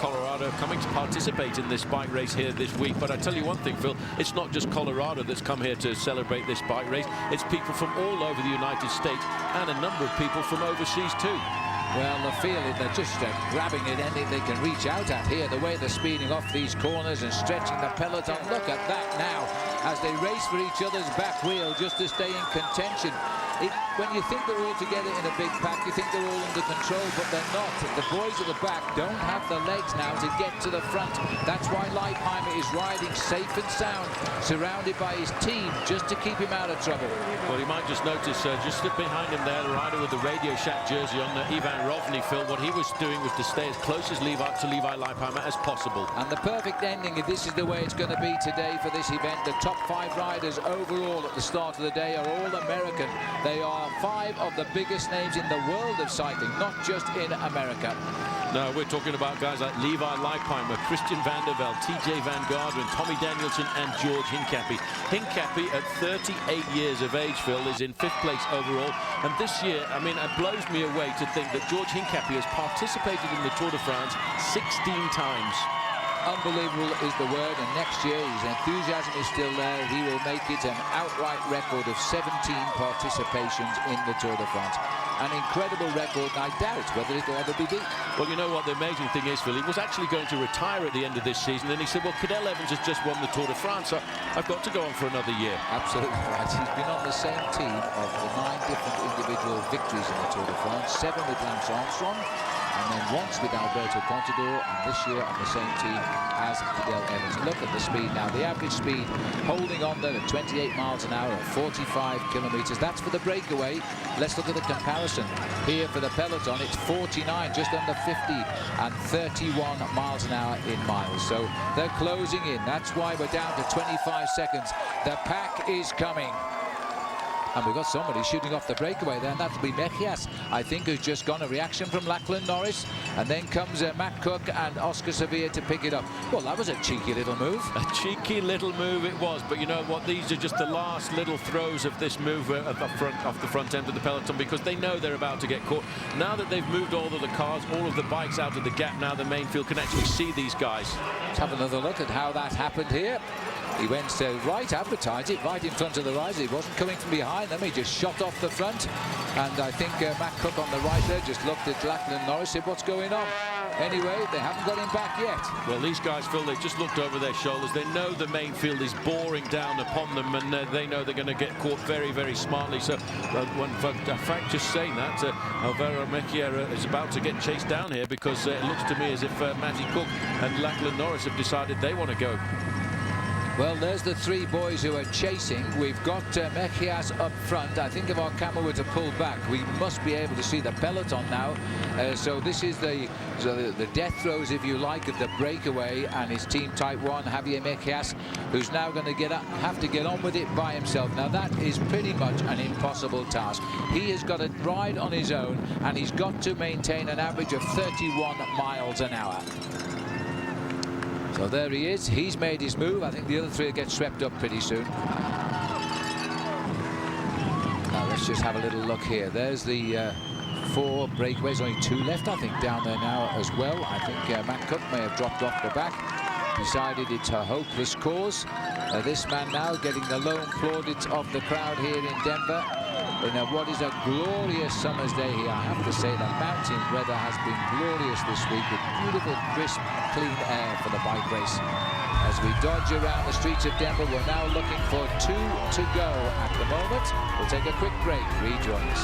Colorado coming to participate in this bike race here this week. But I tell you one thing, Phil, it's not just Colorado that's come here to celebrate this bike race. It's people from all over the United States and a number of people from overseas too. Well, the feeling they're just grabbing at anything they can reach out at here, the way they're speeding off these corners and stretching the peloton. Look at that now as they race for each other's back wheel just to stay in contention. When you think they're all together in a big pack, you think they're all under control, but they're not. The boys at the back don't have the legs now to get to the front. That's why Leipheimer is riding safe and sound, surrounded by his team just to keep him out of trouble. Well, you might just notice, just behind him there, the rider with the Radio Shack jersey on, Ivan Rovny, Phil, what he was doing was to stay as close as Levi Leipheimer as possible. And the perfect ending, if this is the way it's going to be today for this event, the top 5 riders overall at the start of the day are all American. They are 5 of the biggest names in the world of cycling, not just in America. No, we're talking about guys like Levi Leipheimer, Christian van der Velde, TJ Van Garderen, Tommy Danielson and George Hincapie. Hincapie, at 38 years of age, Phil, is in 5th place overall. And this year, I mean, it blows me away to think that George Hincapie has participated in the Tour de France 16 times. Unbelievable is the word, and next year his enthusiasm is still there. He will make it an outright record of 17 participations in the Tour de France. An incredible record, I doubt whether it will ever be beat. Well, you know what the amazing thing is, Phil? He was actually going to retire at the end of this season, and he said, well, Cadel Evans has just won the Tour de France, so I've got to go on for another year. Absolutely right. He's been on the same team of the 9 different individual victories in the Tour de France, 7 with Lance Armstrong, and then once with Alberto Contador, and this year on the same team as Fidel Evans. Look at the speed now. The average speed holding on there at 28 miles an hour, or 45 kilometers. That's for the breakaway. Let's look at the comparison. Here for the peloton, it's 49, just under 50, and 31 miles an hour in miles. So they're closing in. That's why we're down to 25 seconds. The pack is coming. And we've got somebody shooting off the breakaway there, and that'll be Mejias, I think, who's just gone. A reaction from Lachlan Norris, and then comes Matt Cook and Oscar Sevilla to pick it up. Well, that was a cheeky little move. A cheeky little move it was, but you know what? These are just the last little throws of this move off the front end of the peloton, because they know they're about to get caught. Now that they've moved all of the cars, all of the bikes out of the gap, now the main field can actually see these guys. Let's have another look at how that happened here. He went right, advertised it, right in front of the riser. He wasn't coming from behind them. He just shot off the front. And I think Matt Cook on the right there just looked at Lachlan Norris, said, what's going on? Anyway, they haven't got him back yet. Well, these guys, Phil, they've just looked over their shoulders. They know the main field is boring down upon them, and they know they're going to get caught very, very smartly. So, Frank just saying that, Alvaro Mejia is about to get chased down here, because it looks to me as if Matty Cook and Lachlan Norris have decided they want to go. Well, there's the three boys who are chasing. We've got Mejias up front. I think if our camera were to pull back, we must be able to see the peloton now. So this is the death throes, if you like, of the breakaway and his team Type 1, Javier Mejias, who's now going to have to get on with it by himself. Now, that is pretty much an impossible task. He has got to ride on his own, and he's got to maintain an average of 31 miles an hour. So there he is. He's made his move. I think the other three will get swept up pretty soon. Now let's just have a little look here. There's the 4 breakaways. Only 2 left, I think, down there now as well. I think Matt Cook may have dropped off the back. Decided it's a hopeless cause. This man now getting the lone plaudits of the crowd here in Denver. In what is a glorious summer's day here. I have to say the mountain weather has been glorious this week, with beautiful, crisp, clean air for the bike race. As we dodge around the streets of Denver, we're now looking for 2 to go at the moment. We'll take a quick break. Rejoin us.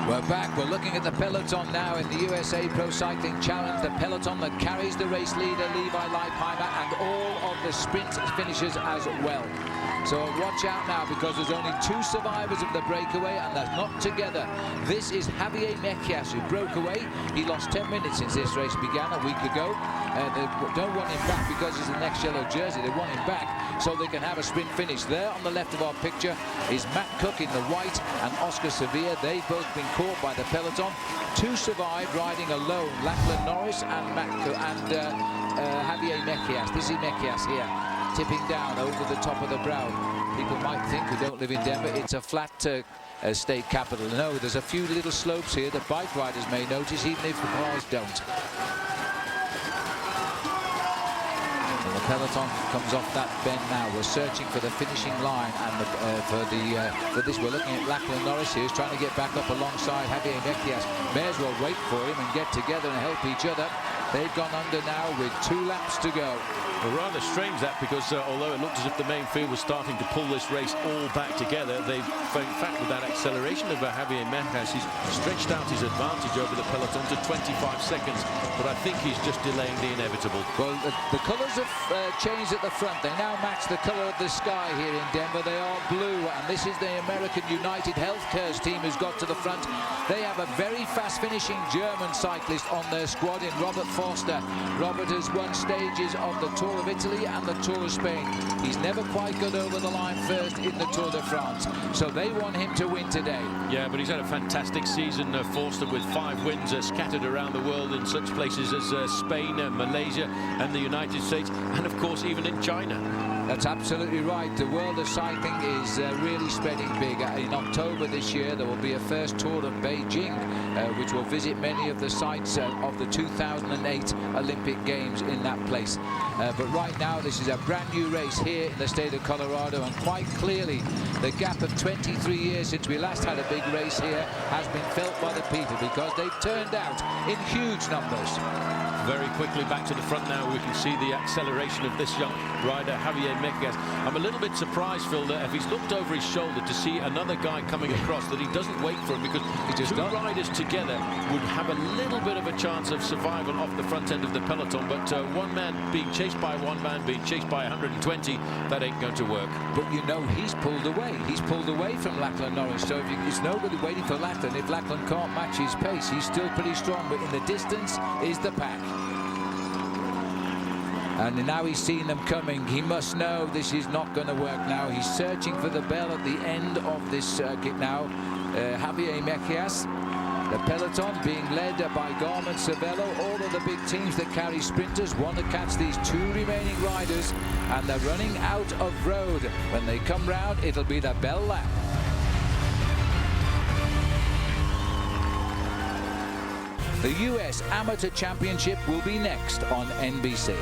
We're back. We're looking at the peloton now in the USA Pro Cycling Challenge. The peloton that carries the race leader, Levi Leipheimer, and all of the sprint finishers as well. So watch out now, because there's only 2 survivors of the breakaway, and they're not together. This is Javier Mejias, who broke away. He lost 10 minutes since this race began a week ago. They don't want him back because he's the next yellow jersey. They want him back so they can have a sprint finish. There on the left of our picture is Matt Cook in the white and Oscar Sevilla. They've both been caught by the peloton. 2 survived riding alone, Lachlan Norris and Javier Mejias. This is Mejias here, tipping down over the top of the brow. People might think, who don't live in Denver, it's a flat state capital. No, there's a few little slopes here that bike riders may notice, even if the cars don't. And the peloton comes off that bend now. We're searching for the finishing line, and for this we're looking at Lachlan Norris here, who's trying to get back up alongside Javier Mejias. May as well wait for him and get together and help each other. They've gone under now with 2 laps to go. Well, rather strange that, because although it looked as if the main field was starting to pull this race all back together, they've, in fact, with that acceleration of Javier Mejias, he's stretched out his advantage over the peloton to 25 seconds. But I think he's just delaying the inevitable. Well, the colours have changed at the front. They now match the colour of the sky here in Denver. They are blue, and this is the American United Healthcare's team who's got to the front. They have a very fast-finishing German cyclist on their squad in Robert Forster. Robert has won stages of the Tour of Italy and the Tour of Spain. He's never quite got over the line first in the Tour de France, so they want him to win today. Yeah, but he's had a fantastic season, Forster, with 5 wins scattered around the world in such places as Spain, Malaysia and the United States, and of course even in China. That's absolutely right. The world of cycling is really spreading big. In October this year, there will be a first tour of Beijing, which will visit many of the sites of the 2008 Olympic Games in that place. But right now, this is a brand new race here in the state of Colorado, and quite clearly, the gap of 23 years since we last had a big race here has been felt by the people, because they've turned out in huge numbers. very quickly back to the front now. We can see the acceleration of this young rider, Javier Mejías. I'm a little bit surprised, Phil, that if he's looked over his shoulder to see another guy coming across, that he doesn't wait for him, because two riders together would have a little bit of a chance of survival off the front end of the peloton. But one man being chased by one man, being chased by 120, that ain't going to work. But you know, he's pulled away. He's pulled away from Lachlan Norris. So it's nobody waiting for Lachlan. If Lachlan can't match his pace, he's still pretty strong. But in the distance is the pack. And now he's seen them coming. He must know this is not going to work now. He's searching for the bell at the end of this circuit now. Javier Mejías. The peloton being led by Garmin Cervelo. All of the big teams that carry sprinters want to catch these two remaining riders, and they're running out of road. When they come round, it'll be the bell lap. The US Amateur Championship will be next on NBC.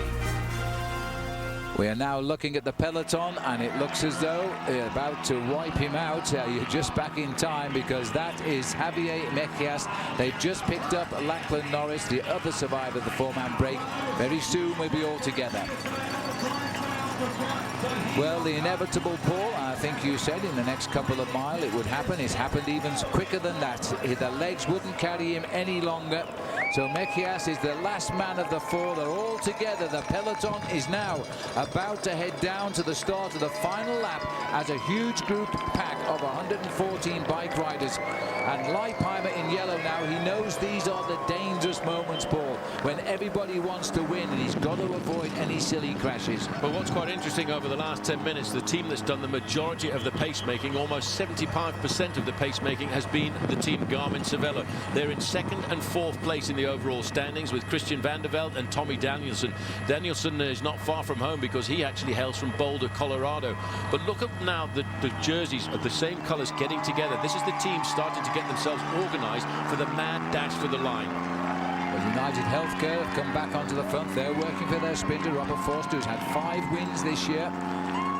We are now looking at the peloton, and it looks as though they're about to wipe him out. You're just back in time, because that is Javier Mejías. They've just picked up Lachlan Norris, the other survivor of the four-man break. Very soon we'll be all together. Well, the inevitable, Paul, I think you said in the next couple of miles it would happen. It's happened even quicker than that. The legs wouldn't carry him any longer. So Mejías is the last man of the four. They're all together. The peloton is now about to head down to the start of the final lap as a huge group pack of 114 bike riders. And Leipheimer in yellow now, he knows these are the dangerous moments, Paul, when everybody wants to win, and he's got to avoid any silly crashes. But what's quite interesting over the last 10 minutes, the team that's done the majority of the pacemaking, almost 75% of the pacemaking, has been the team Garmin Cervelo. They're in second and fourth place in the overall standings, with Christian van der Velde and Tommy Danielson. Danielson is not far from home, because he actually hails from Boulder, Colorado. But look at now the jerseys of the same colors getting together. This is the team starting to get themselves organized for the mad dash for the line. Well, United Healthcare have come back onto the front. They're working for their sprinter, Robert Forster, who's had 5 wins this year.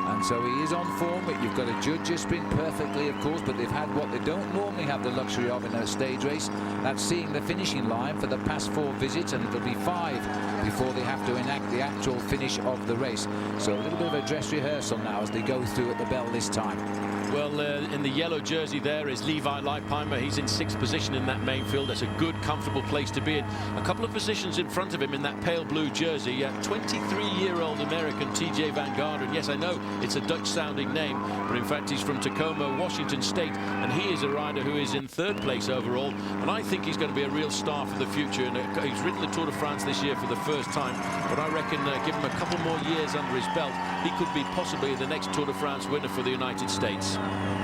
And so he is on form, but you've got to judge your sprint perfectly, of course, but they've had what they don't normally have the luxury of in a stage race. That's seeing the finishing line for the past 4 visits, and it'll be 5 before they have to enact the actual finish of the race. So a little bit of a dress rehearsal now as they go through at the bell this time. Well, in the yellow jersey there is Levi Leipheimer. He's in 6th position in that main field. That's a good, comfortable place to be in. A couple of positions in front of him in that pale blue jersey, 23-year-old American TJ Van Garderen. Yes, I know it's a Dutch-sounding name, but in fact he's from Tacoma, Washington State, and he is a rider who is in 3rd place overall. And I think he's going to be a real star for the future. And he's ridden the Tour de France this year for the first time, but I reckon give him a couple more years under his belt, he could be possibly the next Tour de France winner for the United States.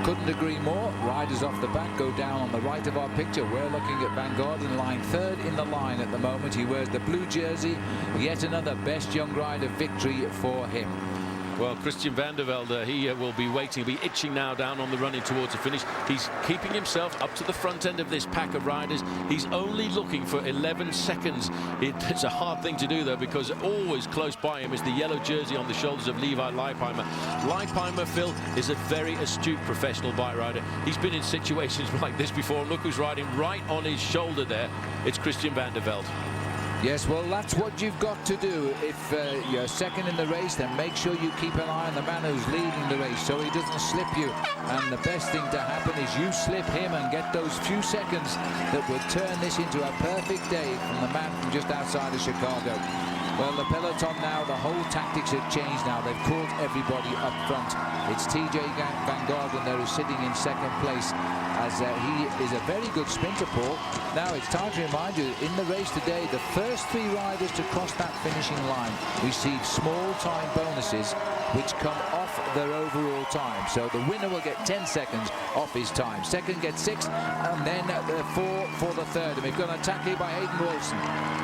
Couldn't agree more. Riders off the back go down on the right of our picture. We're looking at Van Garderen lying 3rd in the line at the moment. He wears the blue jersey. Yet another best young rider victory for him. Well, Christian van der Velde, he will be waiting, he'll be itching now down on the running towards the finish. He's keeping himself up to the front end of this pack of riders. He's only looking for 11 seconds. It's a hard thing to do, though, because always close by him is the yellow jersey on the shoulders of Levi Leipheimer. Leipheimer, Phil, is a very astute professional bike rider. He's been in situations like this before, and look who's riding right on his shoulder there. It's Christian van der Velde. Yes, well, that's what you've got to do. If you're second in the race, then make sure you keep an eye on the man who's leading the race so he doesn't slip you. And the best thing to happen is you slip him and get those few seconds that would turn this into a perfect day from the man from just outside of Chicago. Well, the peloton now, the whole tactics have changed now. They've caught everybody up front. It's TJ Van Garderen there who's sitting in 2nd place, as he is a very good sprinter, Paul. Now it's time to remind you, in the race today, the first 3 riders to cross that finishing line receive small time bonuses which come off their overall time. So the winner will get 10 seconds off his time. Second gets 6, and then 4 for the third. And we've got an attack here by Hayden Wilson.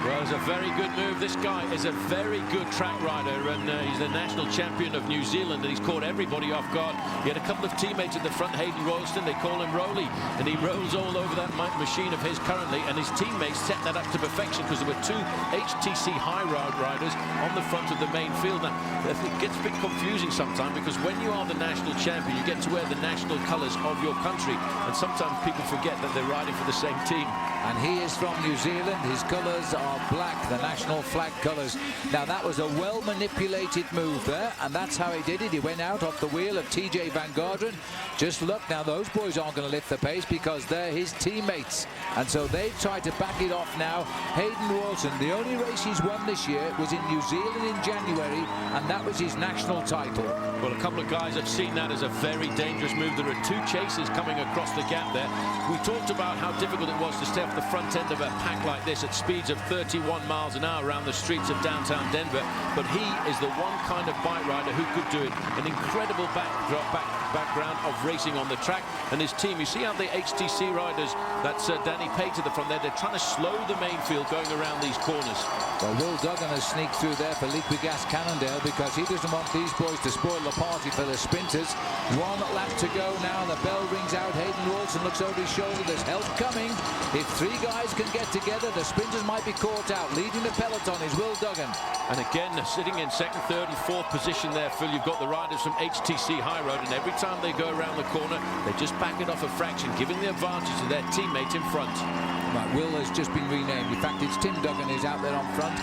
Well, it's a very good move. This guy is a very good track rider, and he's the national champion of New Zealand, and he's caught everybody off guard. He had a couple of teammates at the front, Hayden Royston, they call him Rolly, and he rolls all over that machine of his currently, and his teammates set that up to perfection, because there were 2 HTC high ride riders on the front of the main field. Now, it gets a bit confusing confusing sometimes, because when you are the national champion, you get to wear the national colours of your country, and sometimes people forget that they're riding for the same team. And he is from New Zealand. His colours are black, the national flag colours. Now, that was a well-manipulated move there, and that's how he did it. He went out off the wheel of TJ Van Garderen. Just look, now those boys aren't going to lift the pace because they're his teammates. And so they've tried to back it off now. Hayden Walton, the only race he's won this year was in New Zealand in January, and that was his national title. Well, a couple of guys have seen that as a very dangerous move. There are two chasers coming across the gap there. We talked about how difficult it was to stay off the front end of a pack like this at speeds of 31 miles an hour around the streets of downtown Denver, but he is the one kind of bike rider who could do it. An incredible background of racing on the track, and his team, you see how the HTC riders, that's Danny Pate to the front there, they're trying to slow the main field going around these corners. Well, Will Duggan has sneaked through there for Liquigas Cannondale because he doesn't want these boys to spoil the party for the sprinters. 1 lap to go now. The bell rings out. Hayden Walton looks over his shoulder. There's help coming. If 3 guys can get together, the sprinters might be caught out. Leading the peloton is Will Duggan. And again, sitting in 2nd, 3rd and 4th position there, Phil. You've got the riders from HTC High Road, and every time they go around the corner, they just back it off a fraction, giving the advantage to their teammate in front. Right, Will has just been renamed. In fact, it's Tim Duggan who's out there on front.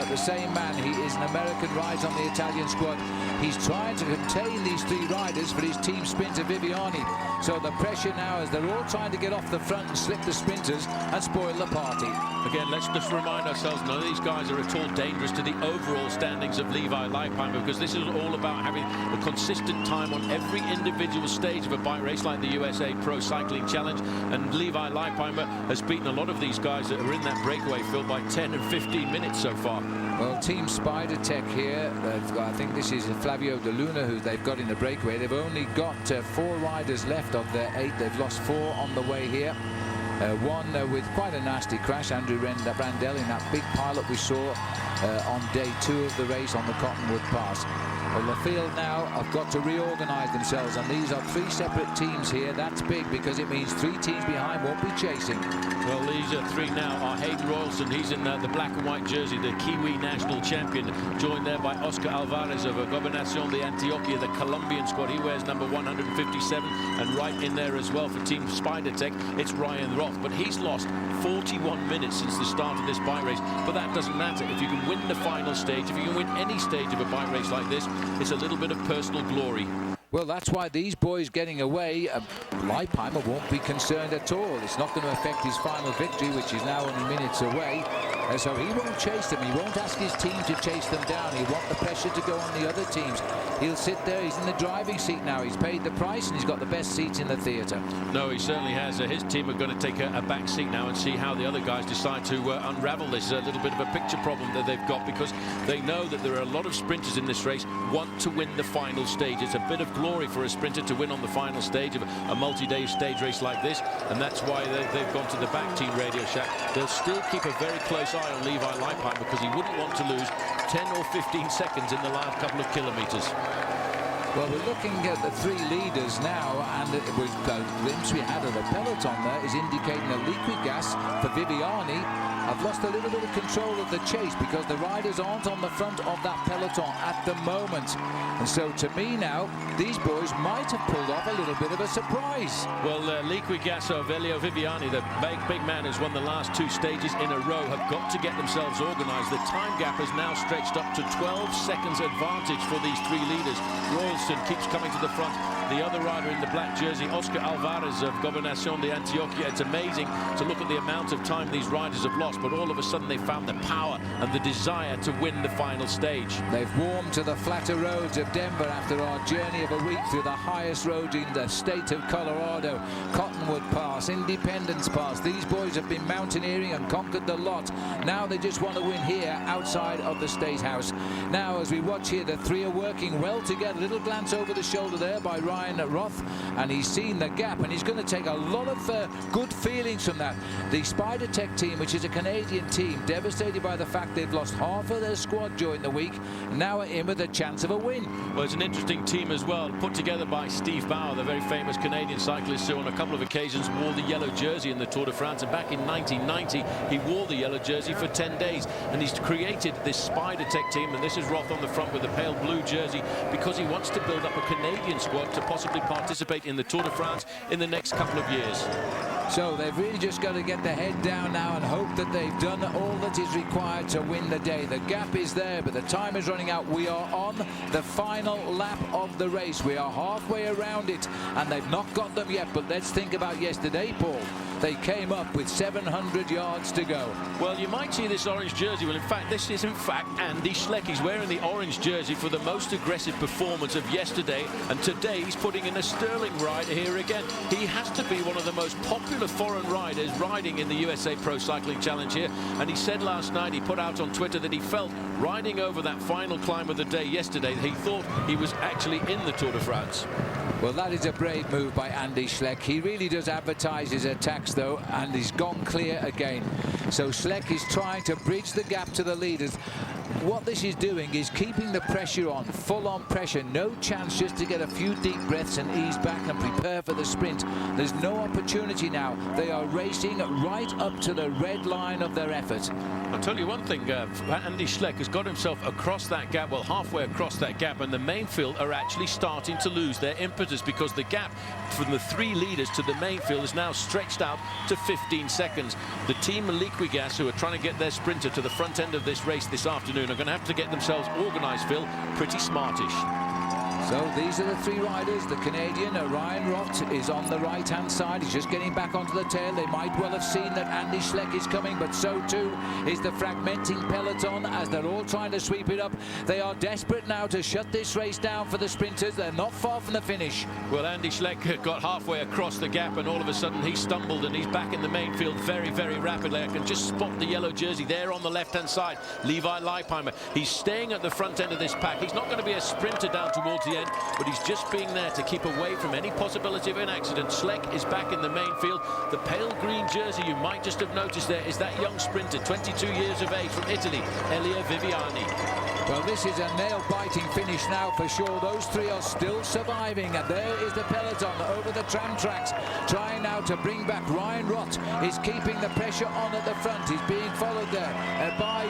The same man, he is an American, rides on the Italian squad. He's trying to contain these 3 riders for his team sprinter Viviani. So the pressure now is they're all trying to get off the front and slip the sprinters and spoil the party. Again, let's just remind ourselves, none of these guys are at all dangerous to the overall standings of Levi Leipheimer, because this is all about having a consistent time on every individual stage of a bike race like the USA Pro Cycling Challenge. And Levi Leipheimer has beaten a lot of these guys that are in that breakaway field by 10 and 15 minutes so far. Well, Team Spider Tech here, I think this is Flavio De Luna who they've got in the breakaway. They've only got 4 riders left of their 8. They've lost 4 on the way here. One with quite a nasty crash, Andrew Brandel, in that big pilot we saw on day 2 of the race on the Cottonwood Pass. Well, the field now have got to reorganize themselves, and these are 3 separate teams here. That's big because it means 3 teams behind won't be chasing. Well, these 3 now are Hayden Royalson. He's in the black and white jersey, the Kiwi national champion, joined there by Oscar Alvarez of Gobernación de Antioquia, the Colombian squad. He wears number 157, and right in there as well for Team Spider Tech, it's Ryan Roth. But he's lost 41 minutes since the start of this bike race. But that doesn't matter. If you can win the final stage, if you can win any stage of a bike race like this, it's a little bit of personal glory. Well, that's why these boys getting away, Leipheimer won't be concerned at all. It's not going to affect his final victory, which is now only minutes away. So he won't chase them. He won't ask his team to chase them down. He'll want the pressure to go on the other teams. He'll sit there. He's in the driving seat now. He's paid the price, and he's got the best seats in the theatre. No, he certainly has. His team are going to take a back seat now and see how the other guys decide to unravel this little bit of a picture problem that they've got, because they know that there are a lot of sprinters in this race want to win the final stage. It's a bit of glory for a sprinter to win on the final stage of a multi-day stage race like this, and that's why they've gone to the back team Radio Shack. They'll still keep a very close eye on Levi Leipheimer, because he wouldn't want to lose 10 or 15 seconds in the last couple of kilometers. Well, we're looking at the 3 leaders now, and the glimpse we had of the peloton there is indicating a Liquigas for Viviani. I've lost a little bit of control of the chase because the riders aren't on the front of that peloton at the moment. And so to me now, these boys might have pulled off a little bit of a surprise. Well, Liquigas or Velio Viviani, the big man who's won the last 2 stages in a row, have got to get themselves organised. The time gap has now stretched up to 12 seconds advantage for these 3 leaders. Royalson keeps coming to the front. The other rider in the black jersey, Oscar Alvarez of Gobernación de Antioquia. It's amazing to look at the amount of time these riders have lost, but all of a sudden they found the power and the desire to win the final stage. They've warmed to the flatter roads of Denver after our journey of a week through the highest road in the state of Colorado. Cottonwood Pass, Independence Pass. These boys have been mountaineering and conquered the lot. Now they just want to win here outside of the State House. Now, as we watch here, the 3 are working well together. Little glance over the shoulder there by Ryan Roth, and he's seen the gap, and he's going to take a lot of good feelings from that. The Spider Tech team, which is a Canadian team, devastated by the fact they've lost half of their squad during the week, now are in with a chance of a win. Well, it's an interesting team as well, put together by Steve Bauer, the very famous Canadian cyclist who on a couple of occasions wore the yellow jersey in the Tour de France, and back in 1990 he wore the yellow jersey for 10 days, and he's created this Spider Tech team, and this is Roth on the front with the pale blue jersey, because he wants to build up a Canadian squad to possibly participate in the Tour de France in the next couple of years. So they've really just got to get their head down now and hope that they've done all that is required to win the day. The gap is there, but the time is running out. We are on the final lap of the race. We are halfway around it, and they've not got them yet. But let's think about yesterday, Paul. They came up with 700 yards to go. Well, you might see this orange jersey. Well, in fact, this is in fact Andy Schleck. He's wearing the orange jersey for the most aggressive performance of yesterday, and today he's putting in a sterling ride here again. He has to be one of the most popular foreign riders riding in the USA Pro Cycling Challenge here, and he said last night, he put out on Twitter that he felt riding over that final climb of the day yesterday, he thought he was actually in the Tour de France. Well, that is a brave move by Andy Schleck. He really does advertise his attacks, though, and he's gone clear again. So Schleck is trying to bridge the gap to the leaders. What this is doing is keeping the pressure on, full-on pressure. No chance just to get a few deep breaths and ease back and prepare for the sprint. There's no opportunity now. They are racing right up to the red line of their effort. I'll tell you one thing, Andy Schleck has got himself across that gap, well, halfway across that gap, and the main field are actually starting to lose their impetus, because the gap from the three leaders to the main field is now stretched out to 15 seconds. The team Liquigas, who are trying to get their sprinter to the front end of this race this afternoon, are going to have to get themselves organised, Phil, pretty smartish. So these are the three riders. The Canadian, Ryan Roth, is on the right-hand side. He's just getting back onto the tail. They might well have seen that Andy Schleck is coming, but so too is the fragmenting peloton as they're all trying to sweep it up. They are desperate now to shut this race down for the sprinters. They're not far from the finish. Well, Andy Schleck got halfway across the gap, and all of a sudden he stumbled, and he's back in the main field very, very rapidly. I can just spot the yellow jersey there on the left-hand side. Levi Leipheimer. He's staying at the front end of this pack. He's not going to be a sprinter down towards the end, but he's just being there to keep away from any possibility of an accident. Schleck is back in the main field. The pale green jersey you might just have noticed there is that young sprinter, 22 years of age, from Italy, Elia Viviani. Well, this is a nail-biting finish now for sure. Those three are still surviving, and there is the peloton over the tram tracks, trying now to bring back. Ryan Roth is keeping the pressure on at the front. He's being followed there by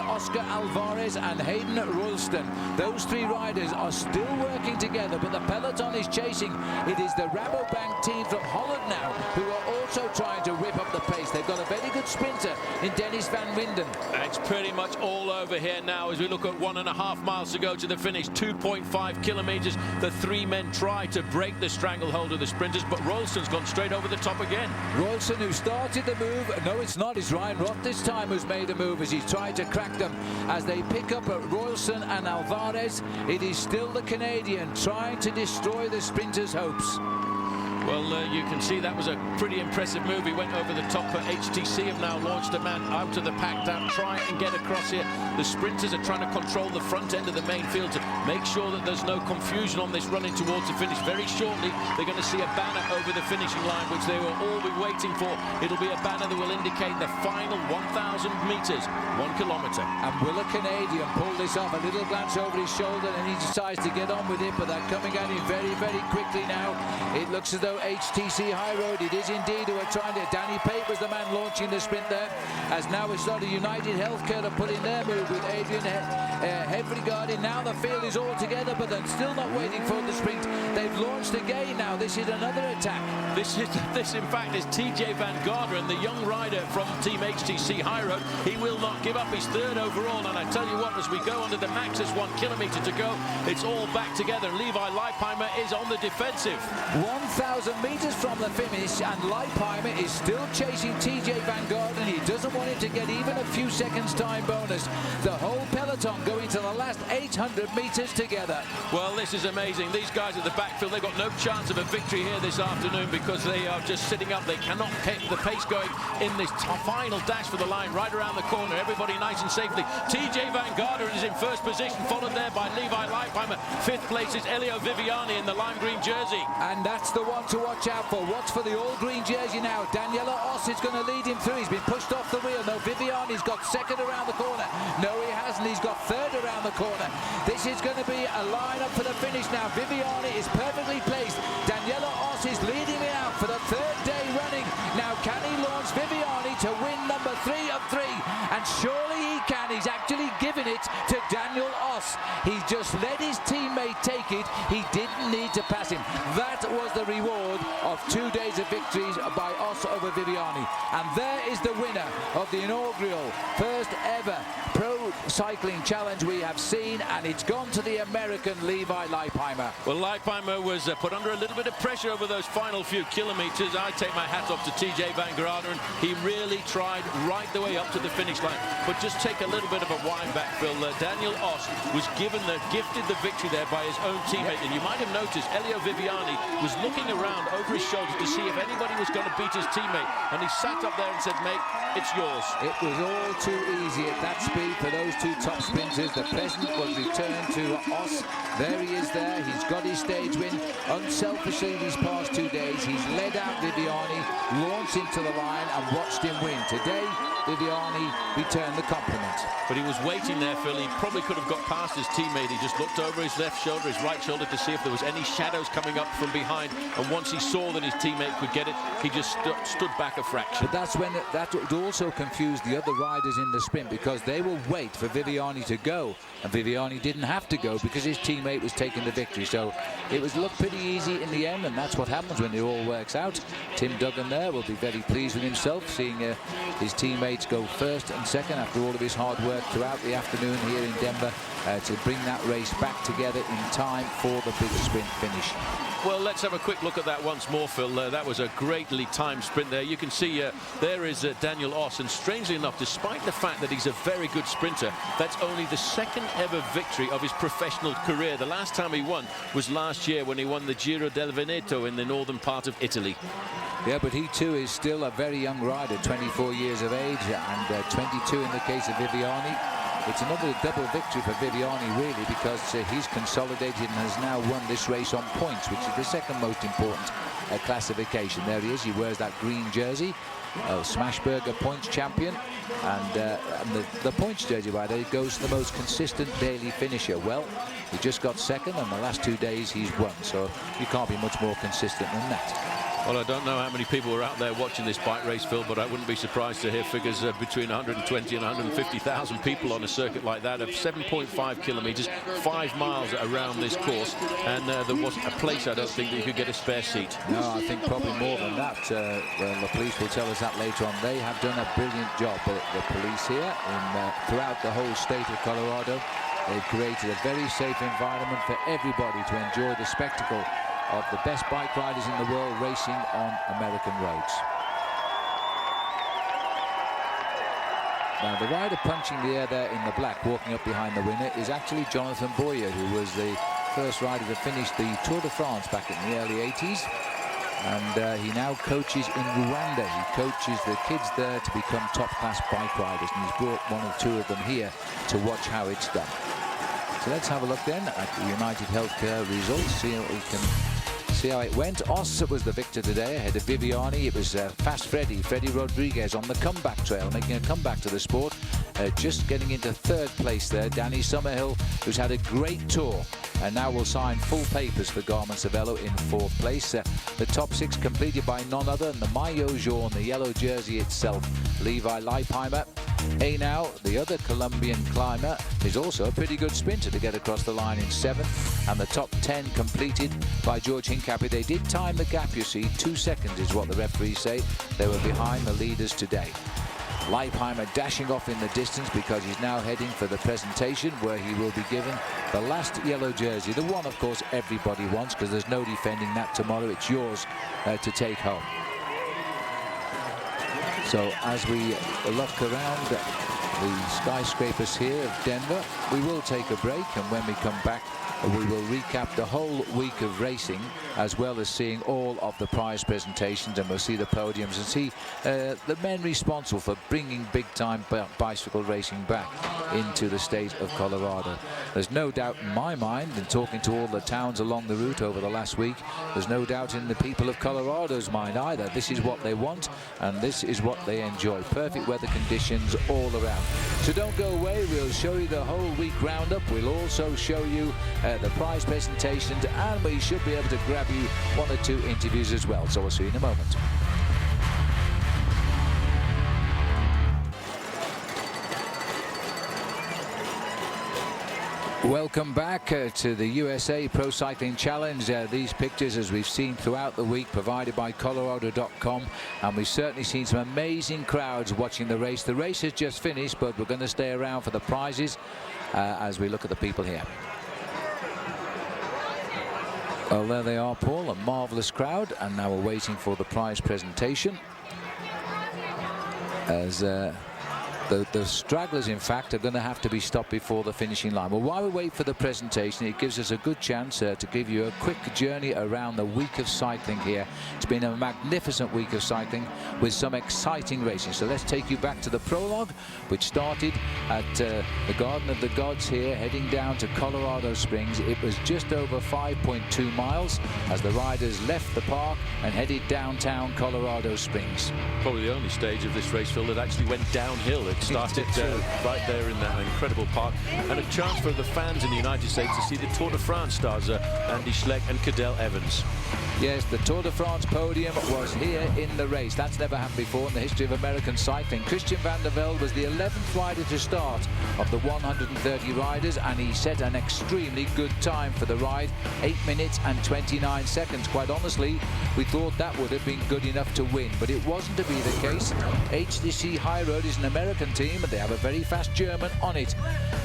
Oscar Alvarez and Hayden Roulston. Those three riders are still working together, but the peloton is chasing. It is the Rabobank team from Holland now who are also trying to rip up the pace. They've got a very good sprinter in Dennis van Winden. It's pretty much all over here now as we look at 1.5 miles to go to the finish. 2.5 kilometers. The three men try to break the stranglehold of the sprinters, but Roulston's gone straight over the top again. Roulston, who started the move, no, it's not, it's Ryan Roth this time who's made a move as he's tried to crack them. As they pick up at Roulston and Alvarez, it is still the Canadian trying to destroy the sprinters' hopes. Well, you can see that was a pretty impressive move. He went over the top. HTC have now launched a man out of the pack down, try and get across here. The sprinters are trying to control the front end of the main field to make sure that there's no confusion on this running towards the finish. Very shortly, they're going to see a banner over the finishing line, which they will all be waiting for. It'll be a banner that will indicate the final 1,000 meters, 1 kilometer. And will a Canadian pull this off? A little glance over his shoulder, and he decides to get on with it, but they're coming at him very, very quickly now. It looks as though HTC High Road, it is indeed who are trying to. Danny Pate was the man launching the sprint there, as now it's started. United Healthcare to put in their move with Adrian Heveregard. Now the field is all together, but they're still not waiting for the sprint. They've launched again now. This is another attack. This in fact is TJ Van Garderen, the young rider from Team HTC High Road. He will not give up. He's third overall, and I tell you what, as we go under the maxes, 1 kilometer to go, it's all back together. Levi Leipheimer is on the defensive. 1,000 meters from the finish, and Leipheimer is still chasing TJ Van Garderen. He doesn't want him to get even a few seconds time bonus. The whole peloton going to the last 800 meters together. Well, this is amazing. These guys at the backfield, they've got no chance of a victory here this afternoon because they are just sitting up. They cannot keep the pace going in this final dash for the line right around the corner. Everybody nice and safely. TJ Van Garderen is in first position, followed there by Levi Leipheimer. Fifth place is Elio Viviani in the lime green jersey. And that's the one to watch out for. What's for the all-green jersey now? Daniela Oss is going to lead him through. He's been pushed off the wheel. No, Viviani's got second around the corner. No, he hasn't. He's got third around the corner. This is going to be a line-up for the finish now. Viviani is perfectly placed. Daniela Oss is leading me out for the third day running. Now, can he launch Viviani to win number 3 of 3? And surely he can. He's actually given it to Daniel Oss. He just let his teammate take it. He didn't need to pass him. That was the reward of 2 days of victories by Oss over Viviani. And there is the winner of the inaugural first ever Pro Cycling Challenge we have seen, and it's gone to the American Levi Leipheimer. Well, Leipheimer was put under a little bit of pressure over those final few kilometres. I take my hat off to TJ Van Garderen. He really tried right the way up to the finish line. But just take a little bit of a wind back, Phil. Daniel Oss was gifted the victory there by his own teammate. And you might have noticed Elio Viviani was looking around over his shoulder to see if anybody was going to beat his teammate. And he sat up there and said, mate, it's yours. It was all too easy at that speed for those two top sprinters. The present was returned to Oss. There he is there. He's got his stage win. Unselfishly these past 2 days, he's led out Viviani, launched into the line and watched him win. Today, Viviani returned the compliment. But he was waiting there, Phil. He probably could have got past his teammate. He just looked over his left shoulder, his right shoulder, to see if there was any shadows coming up from behind. And once he saw that his teammate could get it, he just stood back a fraction. But that's when that would also confuse the other riders in the sprint, because they will wait for Viviani to go. And Viviani didn't have to go because his teammate was taking the victory. So it was looked pretty easy in the end, and that's what happens when it all works out. Tim Duggan there will be very pleased with himself, seeing his teammates go first and second after all of his hard work throughout the afternoon here in Denver to bring that race back together in time for the big sprint finish. Well, let's have a quick look at that once more, Phil. That was a greatly timed sprint there. You can see there is Daniel Oss, and strangely enough, despite the fact that he's a very good sprinter, that's only the second ever victory of his professional career. The last time he won was last year when he won the Giro del Veneto in the northern part of Italy. Yeah, but he too is still a very young rider, 24 years of age, and 22 in the case of Viviani. It's another double victory for Viviani, really, because he's consolidated and has now won this race on points, which is the second most important classification. There he is. He wears that green jersey, Smashburger points champion, and the points jersey, by the way, goes to the most consistent daily finisher. Well, he just got second, and the last 2 days he's won, so you can't be much more consistent than that. Well, I don't know how many people were out there watching this bike race, Phil, but I wouldn't be surprised to hear figures between 120 and 150,000 people on a circuit like that of 7.5 kilometres, 5 miles around this course, and there wasn't a place, I don't think, that you could get a spare seat. No, I think probably more than that. The police will tell us that later on. They have done a brilliant job, the police here, throughout the whole state of Colorado. They've created a very safe environment for everybody to enjoy the spectacle of the best bike riders in the world racing on American roads. Now, the rider punching the air there in the black, walking up behind the winner, is actually Jonathan Boyer, who was the first rider to finish the Tour de France back in the early 80s. And he now coaches in Rwanda. He coaches the kids there to become top-class bike riders, and he's brought 1 or 2 of them here to watch how it's done. So let's have a look then at the United Healthcare results, see how it went. Oss was the victor today ahead of Viviani. It was Fast Freddy Rodriguez on the comeback trail, making a comeback to the sport, just getting into 3rd place there. Danny Summerhill, who's had a great tour and now will sign full papers for Garmin Cervelo, in 4th place. The top 6 completed by none other than the maillot jaune, the yellow jersey itself, Levi Leipheimer. Now, the other Colombian climber, is also a pretty good sprinter to get across the line in 7th, and the top 10 completed by George Hincapie. They did time the gap, you see. 2 seconds is what the referees say. They were behind the leaders today. Leipheimer dashing off in the distance because he's now heading for the presentation, where he will be given the last yellow jersey, the one, of course, everybody wants, because there's no defending that tomorrow. It's yours to take home. So as we look around the skyscrapers here of Denver. We will take a break, and when we come back, we will recap the whole week of racing, as well as seeing all of the prize presentations, and we'll see the podiums and see the men responsible for bringing big-time bicycle racing back into the state of Colorado. There's no doubt in my mind, and talking to all the towns along the route over the last week, there's no doubt in the people of Colorado's mind either. This is what they want, and this is what they enjoy. Perfect weather conditions all around. So don't go away. We'll show you the whole week roundup. We'll also show you the prize presentations, and we should be able to grab you one or two interviews as well. So we'll see you in a moment. Welcome back to the USA Pro Cycling Challenge. These pictures, as we've seen throughout the week, provided by Colorado.com, and we've certainly seen some amazing crowds watching the race. The race has just finished, but we're going to stay around for the prizes as we look at the people here. Well, there they are, Paul, a marvellous crowd, and now we're waiting for the prize presentation. As the stragglers, in fact, are going to have to be stopped before the finishing line. Well, while we wait for the presentation, it gives us a good chance to give you a quick journey around the week of cycling here. It's been a magnificent week of cycling with some exciting racing. So let's take you back to the prologue, which started at the Garden of the Gods here, heading down to Colorado Springs. It was just over 5.2 miles as the riders left the park and headed downtown Colorado Springs. Probably the only stage of this race, Phil, that actually went downhill. It started right there in that incredible park, and a chance for the fans in the United States to see the Tour de France stars Andy Schleck and Cadel Evans. Yes, the Tour de France podium was here in the race. That's never happened before in the history of American cycling. Christian van der Velde was the 11th rider to start of the 130 riders, and he set an extremely good time for the ride, 8 minutes and 29 seconds. Quite honestly, we thought that would have been good enough to win, but it wasn't to be the case. HTC High Road is an American team, and they have a very fast German on it.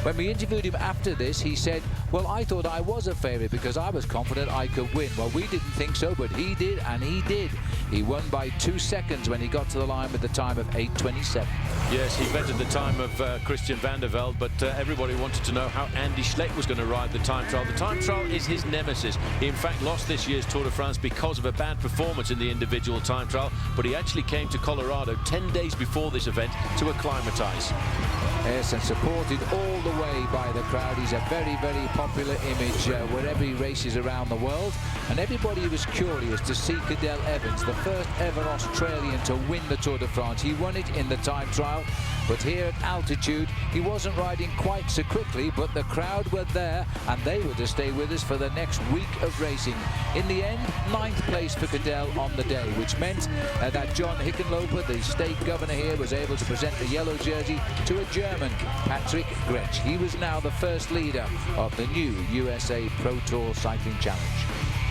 When we interviewed him after this, he said, well, I thought I was a favourite because I was confident I could win. Well, we didn't think so, but he did, and he did. He won by 2 seconds when he got to the line with the time of 8:27. Yes, he bettered the time of Christian van der Velde, but everybody wanted to know how Andy Schleck was going to ride the time trial. The time trial is his nemesis. He, in fact, lost this year's Tour de France because of a bad performance in the individual time trial, but he actually came to Colorado 10 days before this event to acclimatise. Yes, and supported all the way by the crowd. He's a very, very popular image wherever he races around the world. And everybody was curious to see Cadel Evans, the first ever Australian to win the Tour de France. He won it in the time trial, but here at altitude, he wasn't riding quite so quickly, but the crowd were there, and they were to stay with us for the next week of racing. In the end, 9th place for Cadel on the day, which meant that John Hickenloper, the state governor here, was able to present the yellow jersey to a German, Patrick Gretsch. He was now the first leader of the new USA Pro Tour Cycling Challenge.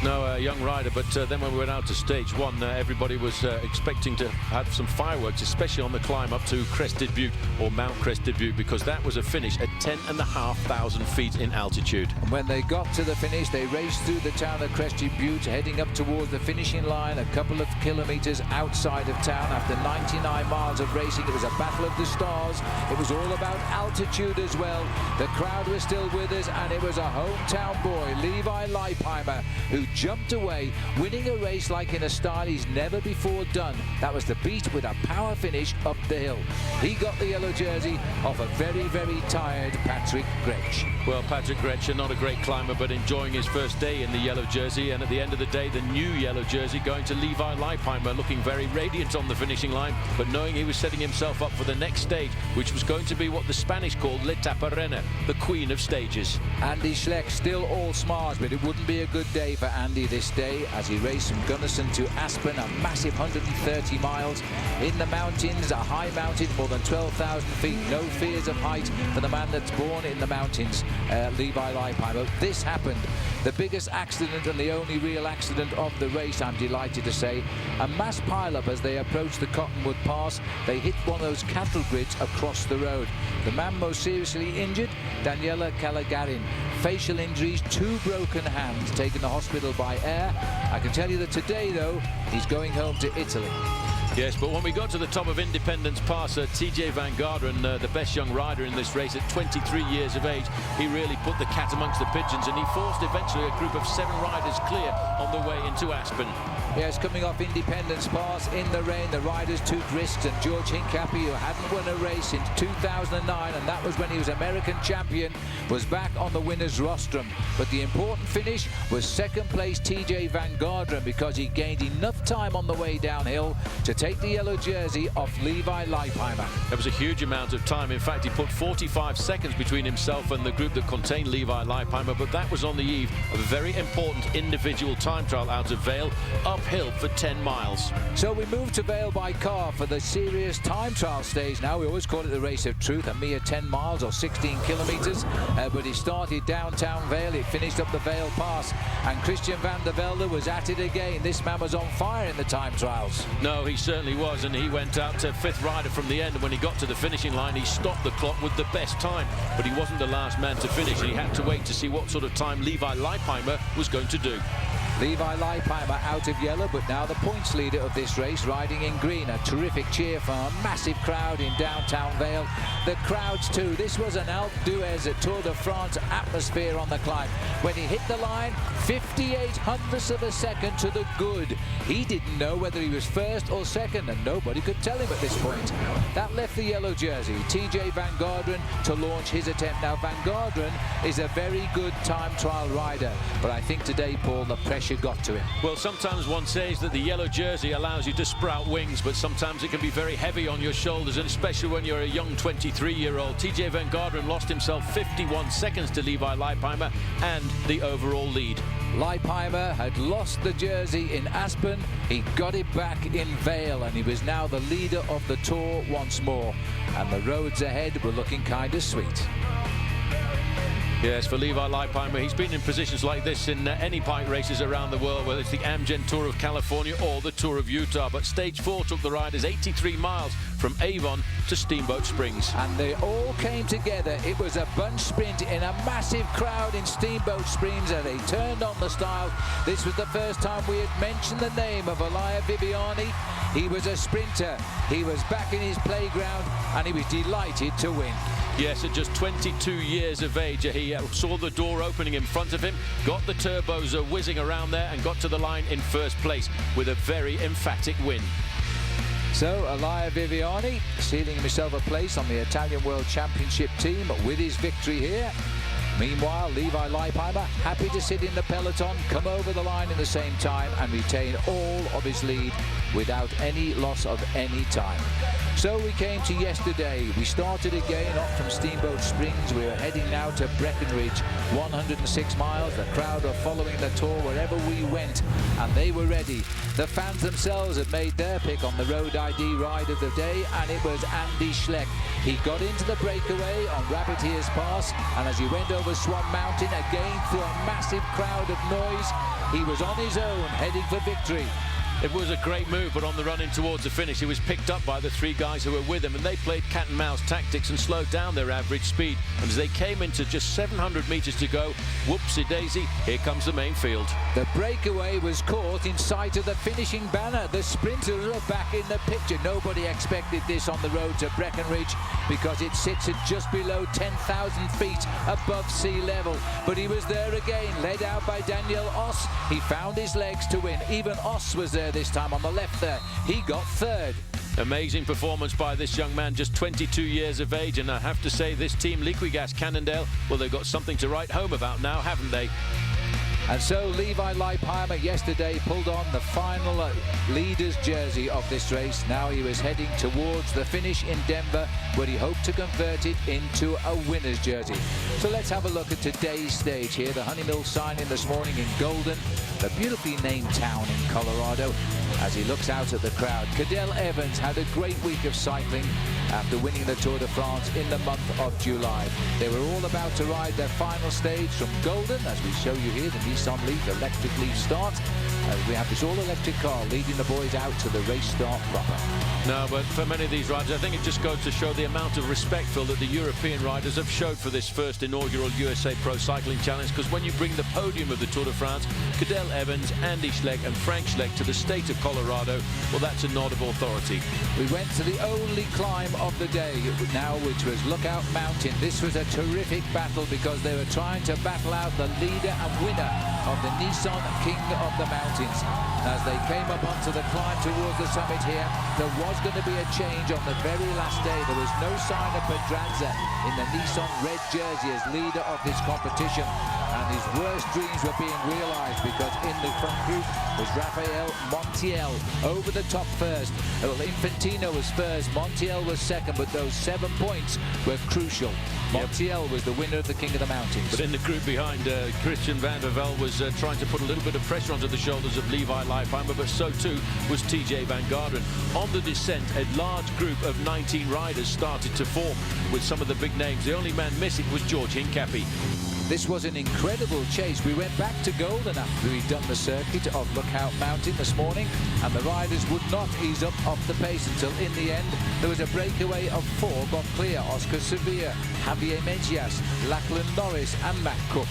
No, a young rider, but then when we went out to stage one, everybody was expecting to have some fireworks, especially on the climb up to Crested Butte, or Mount Crested Butte, because that was a finish at 10,500 feet in altitude. And when they got to the finish, they raced through the town of Crested Butte, heading up towards the finishing line, a couple of kilometers outside of town. After 99 miles of racing, it was a battle of the stars. It was all about altitude as well. The crowd was still with us, and it was a hometown boy, Levi Leipheimer, who jumped away, winning a race like in a style he's never before done. That was the beat with a power finish up the hill. He got the yellow jersey off a very, very tired Patrick Gretsch. Well, Patrick Gretsch, not a great climber, but enjoying his first day in the yellow jersey, and at the end of the day, the new yellow jersey going to Levi Leipheimer, looking very radiant on the finishing line, but knowing he was setting himself up for the next stage, which was going to be what the Spanish called L'Etapa Reina, the queen of stages. Andy Schleck still all smiles, but it wouldn't be a good day for Andy this day as he raced from Gunnison to Aspen, a massive 130 miles in the mountains, a high mountain, more than 12,000 feet, no fears of height for the man that's born in the mountains, Levi Leipheimer. This happened, the biggest accident and the only real accident of the race, I'm delighted to say. A mass pile-up as they approached the Cottonwood Pass. They hit one of those cattle grids across the road. The man most seriously injured, Daniela Calagarin. Facial injuries, 2 broken hands, taken to hospital by air. I can tell you that today, though, he's going home to Italy. Yes, but when we got to the top of Independence Pass, TJ Van Garderen, the best young rider in this race at 23 years of age, he really put the cat amongst the pigeons, and he forced eventually a group of 7 riders clear on the way into Aspen. Yes, coming off Independence Pass in the rain, the riders took risks, and George Hincapie, who hadn't won a race since 2009, and that was when he was American champion, was back on the winner's rostrum. But the important finish was second place TJ Van Garderen, because he gained enough time on the way downhill to take the yellow jersey off Levi Leipheimer. There was a huge amount of time. In fact, he put 45 seconds between himself and the group that contained Levi Leipheimer, but that was on the eve of a very important individual time trial out of Vale, uphill for 10 miles. So we moved to Vale by car for the serious time trial stage now. We always call it the race of truth, a mere 10 miles or 16 kilometres, but it started downtown Vale, it finished up the Vale Pass, and Christian van der Velde was at it again. This man was on fire in the time trials. No, he certainly was, and he went out to 5th rider from the end, and when he got to the finishing line, he stopped the clock with the best time, but he wasn't the last man to finish, and he had to wait to see what sort of time Levi Leipheimer was going to do. Levi Leipheimer out of yellow, but now the points leader of this race, riding in green. A terrific cheer from a massive crowd in downtown Vale. The crowds too. This was an Alpe d'Huez at Tour de France atmosphere on the climb. When he hit the line, 58 hundredths of a second to the good. He didn't know whether he was first or second, and nobody could tell him at this point. That left the yellow jersey, TJ Van Garderen, to launch his attempt. Now, Van Garderen is a very good time trial rider, but I think today, Paul, the pressure got to him. Well, sometimes one says that the yellow jersey allows you to sprout wings, but sometimes it can be very heavy on your shoulders, and especially when you're a young 23-year-old. TJ Van Garderen lost himself 51 seconds to Levi Leipheimer and the overall lead. Leipheimer had lost the jersey in Aspen. He got it back in Vale, and he was now the leader of the Tour once more. And the roads ahead were looking kind of sweet. Yes, for Levi Leipheimer, he's been in positions like this in any bike races around the world, whether it's the Amgen Tour of California or the Tour of Utah. But Stage 4 took the riders 83 miles from Avon to Steamboat Springs. And they all came together. It was a bunch sprint in a massive crowd in Steamboat Springs, and they turned on the style. This was the first time we had mentioned the name of Elia Viviani. He was a sprinter. He was back in his playground, and he was delighted to win. Yes, at just 22 years of age, he saw the door opening in front of him, got the turbos whizzing around there, and got to the line in first place with a very emphatic win. So Elia Viviani sealing himself a place on the Italian World Championship team with his victory here. Meanwhile, Levi Leipheimer happy to sit in the peloton, come over the line in the same time, and retain all of his lead without any loss of any time. So we came to yesterday. We started again up from Steamboat Springs. We are heading now to Breckenridge, 106 miles. The crowd are following the Tour wherever we went, and they were ready. The fans themselves had made their pick on the Road ID ride of the day, and it was Andy Schleck. He got into the breakaway on Rabbit Ears Pass, and as he went over Swan Mountain, again through a massive crowd of noise, he was on his own, heading for victory. It was a great move, but on the run in towards the finish, he was picked up by the 3 guys who were with him, and they played cat and mouse tactics and slowed down their average speed. And as they came into just 700 meters to go, whoopsie-daisy, here comes the main field. The breakaway was caught in sight of the finishing banner. The sprinters are back in the picture. Nobody expected this on the road to Breckenridge, because it sits at just below 10,000 feet above sea level. But he was there again, led out by Daniel Oss. He found his legs to win. Even Oss was there this time on the left there. He got third. Amazing performance by this young man, just 22 years of age, and I have to say this team, Liquigas Cannondale, well, they've got something to write home about now, haven't they? And so Levi Leipheimer yesterday pulled on the final leader's jersey of this race. Now he was heading towards the finish in Denver, where he hoped to convert it into a winner's jersey. So let's have a look at today's stage here. The Honey Mill sign-in this morning in Golden, the beautifully named town in Colorado, as he looks out at the crowd. Cadel Evans had a great week of cycling after winning the Tour de France in the month of July. They were all about to ride their final stage from Golden, as we show you here, the Nissan Leaf electric Leaf start, as we have this all-electric car leading the boys out to the race start proper. No, but for many of these riders, I think it just goes to show the amount of respect, Phil, that the European riders have showed for this first inaugural USA Pro Cycling Challenge, because when you bring the podium of the Tour de France, Cadel Cadel Evans, Andy Schleck and Frank Schleck to the state of Colorado. Well, that's a nod of authority. We went to the only climb of the day now, which was Lookout Mountain. This was a terrific battle because they were trying to battle out the leader and winner of the Nissan King of the Mountains. As they came up onto the climb towards the summit here, there was going to be a change on the very last day. There was no sign of Pedraza in the Nissan red jersey as leader of this competition. And his worst dreams were being realized because in the front group was Rafael Montiel over the top first. Well, Infantino was first, Montiel was second, but those 7 points were crucial. Montiel was the winner of the King of the Mountains. But in the group behind, Christian van der Velde was trying to put a little bit of pressure onto the shoulders of Levi Leipheimer, but so too was TJ Van Garderen. On the descent, a large group of 19 riders started to form with some of the big names. The only man missing was George Hincapie. This was an incredible chase. We went back to Golden after we'd done the circuit of Lookout Mountain this morning, and the riders would not ease up off the pace until in the end there was a breakaway of 4 got clear. Oscar Sevilla, Javier Mejias, Lachlan Norris and Matt Cook.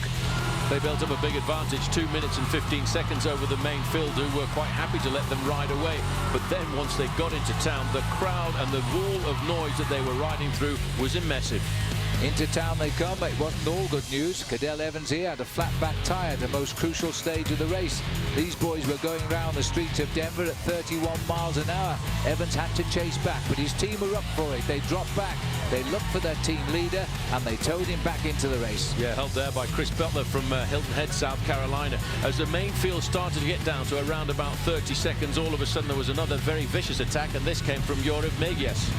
They built up a big advantage, 2 minutes and 15 seconds over the main field, who were quite happy to let them ride away. But then once they got into town, the crowd and the wall of noise that they were riding through was immense. Into town they come. It wasn't all good news. Cadel Evans here had a flat back tyre at the most crucial stage of the race. These boys were going round the streets of Denver at 31 miles an hour. Evans had to chase back, but his team were up for it. They dropped back, they looked for their team leader, and they towed him back into the race. Yeah, held there by Chris Butler from Hilton Head, South Carolina. As the main field started to get down to around about 30 seconds, all of a sudden there was another very vicious attack, and this came from Jorif Megias.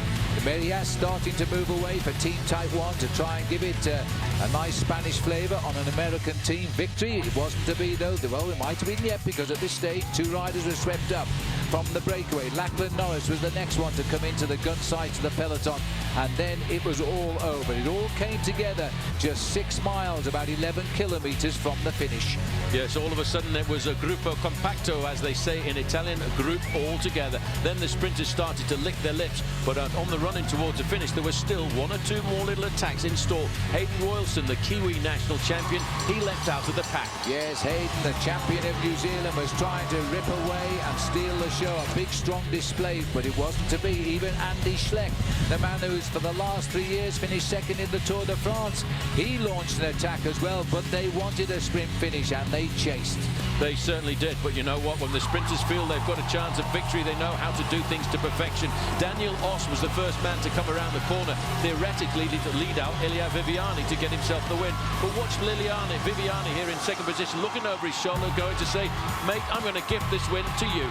Mejias starting to move away for Team Type 1 to try and give it a nice Spanish flavour on an American team victory. It wasn't to be, though. Well, it might have been yet, because at this stage 2 riders were swept up from the breakaway. Lachlan Norris was the next one to come into the gun sights of the peloton, and then it was all over. It all came together just 6 miles, about 11 kilometres from the finish. Yes, all of a sudden it was a gruppo compacto, as they say in Italian, a group all together. Then the sprinters started to lick their lips, but on the run in towards the finish, there was still 1 or 2 more little attacks in store. Hayden Royalson, the Kiwi national champion, he leapt out of the pack. Yes, Hayden, the champion of New Zealand, was trying to rip away and steal the show. A big, strong display, but it wasn't to be. Even Andy Schleck, the man who's for the last 3 years finished second in the Tour de France, he launched an attack as well, but they wanted a sprint finish and they chased. They certainly did, but you know what? When the sprinters feel they've got a chance of victory, they know how to do things to perfection. Daniel Oss was the first man to come around the corner, theoretically to lead out Ilya Viviani to get himself the win. But watch Viviani here in second position, looking over his shoulder, going to say, mate, I'm going to gift this win to you.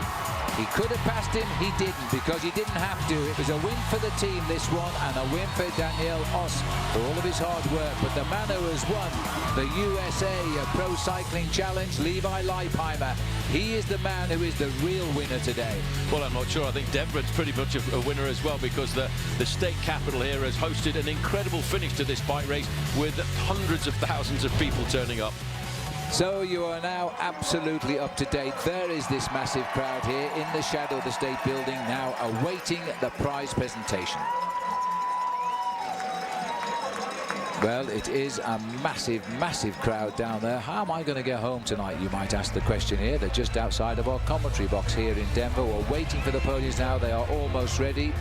He could have passed him, he didn't, because he didn't have to. It was a win for the team, this one, and a win for Daniel Oss for all of his hard work. But the man who has won the USA Pro Cycling Challenge, Levi Leipheimer, he is the man who is the real winner today. Well, I'm not sure. I think Denver's pretty much a winner as well, because the state capital here has hosted an incredible finish to this bike race with hundreds of thousands of people turning up. So you are now absolutely up to date. There is this massive crowd here in the shadow of the state building, now awaiting the prize presentation. Well, it is a massive, massive crowd down there. How am I going to get home tonight, you might ask the question here. They're just outside of our commentary box here in Denver. We're waiting for the podiums now. They are almost ready.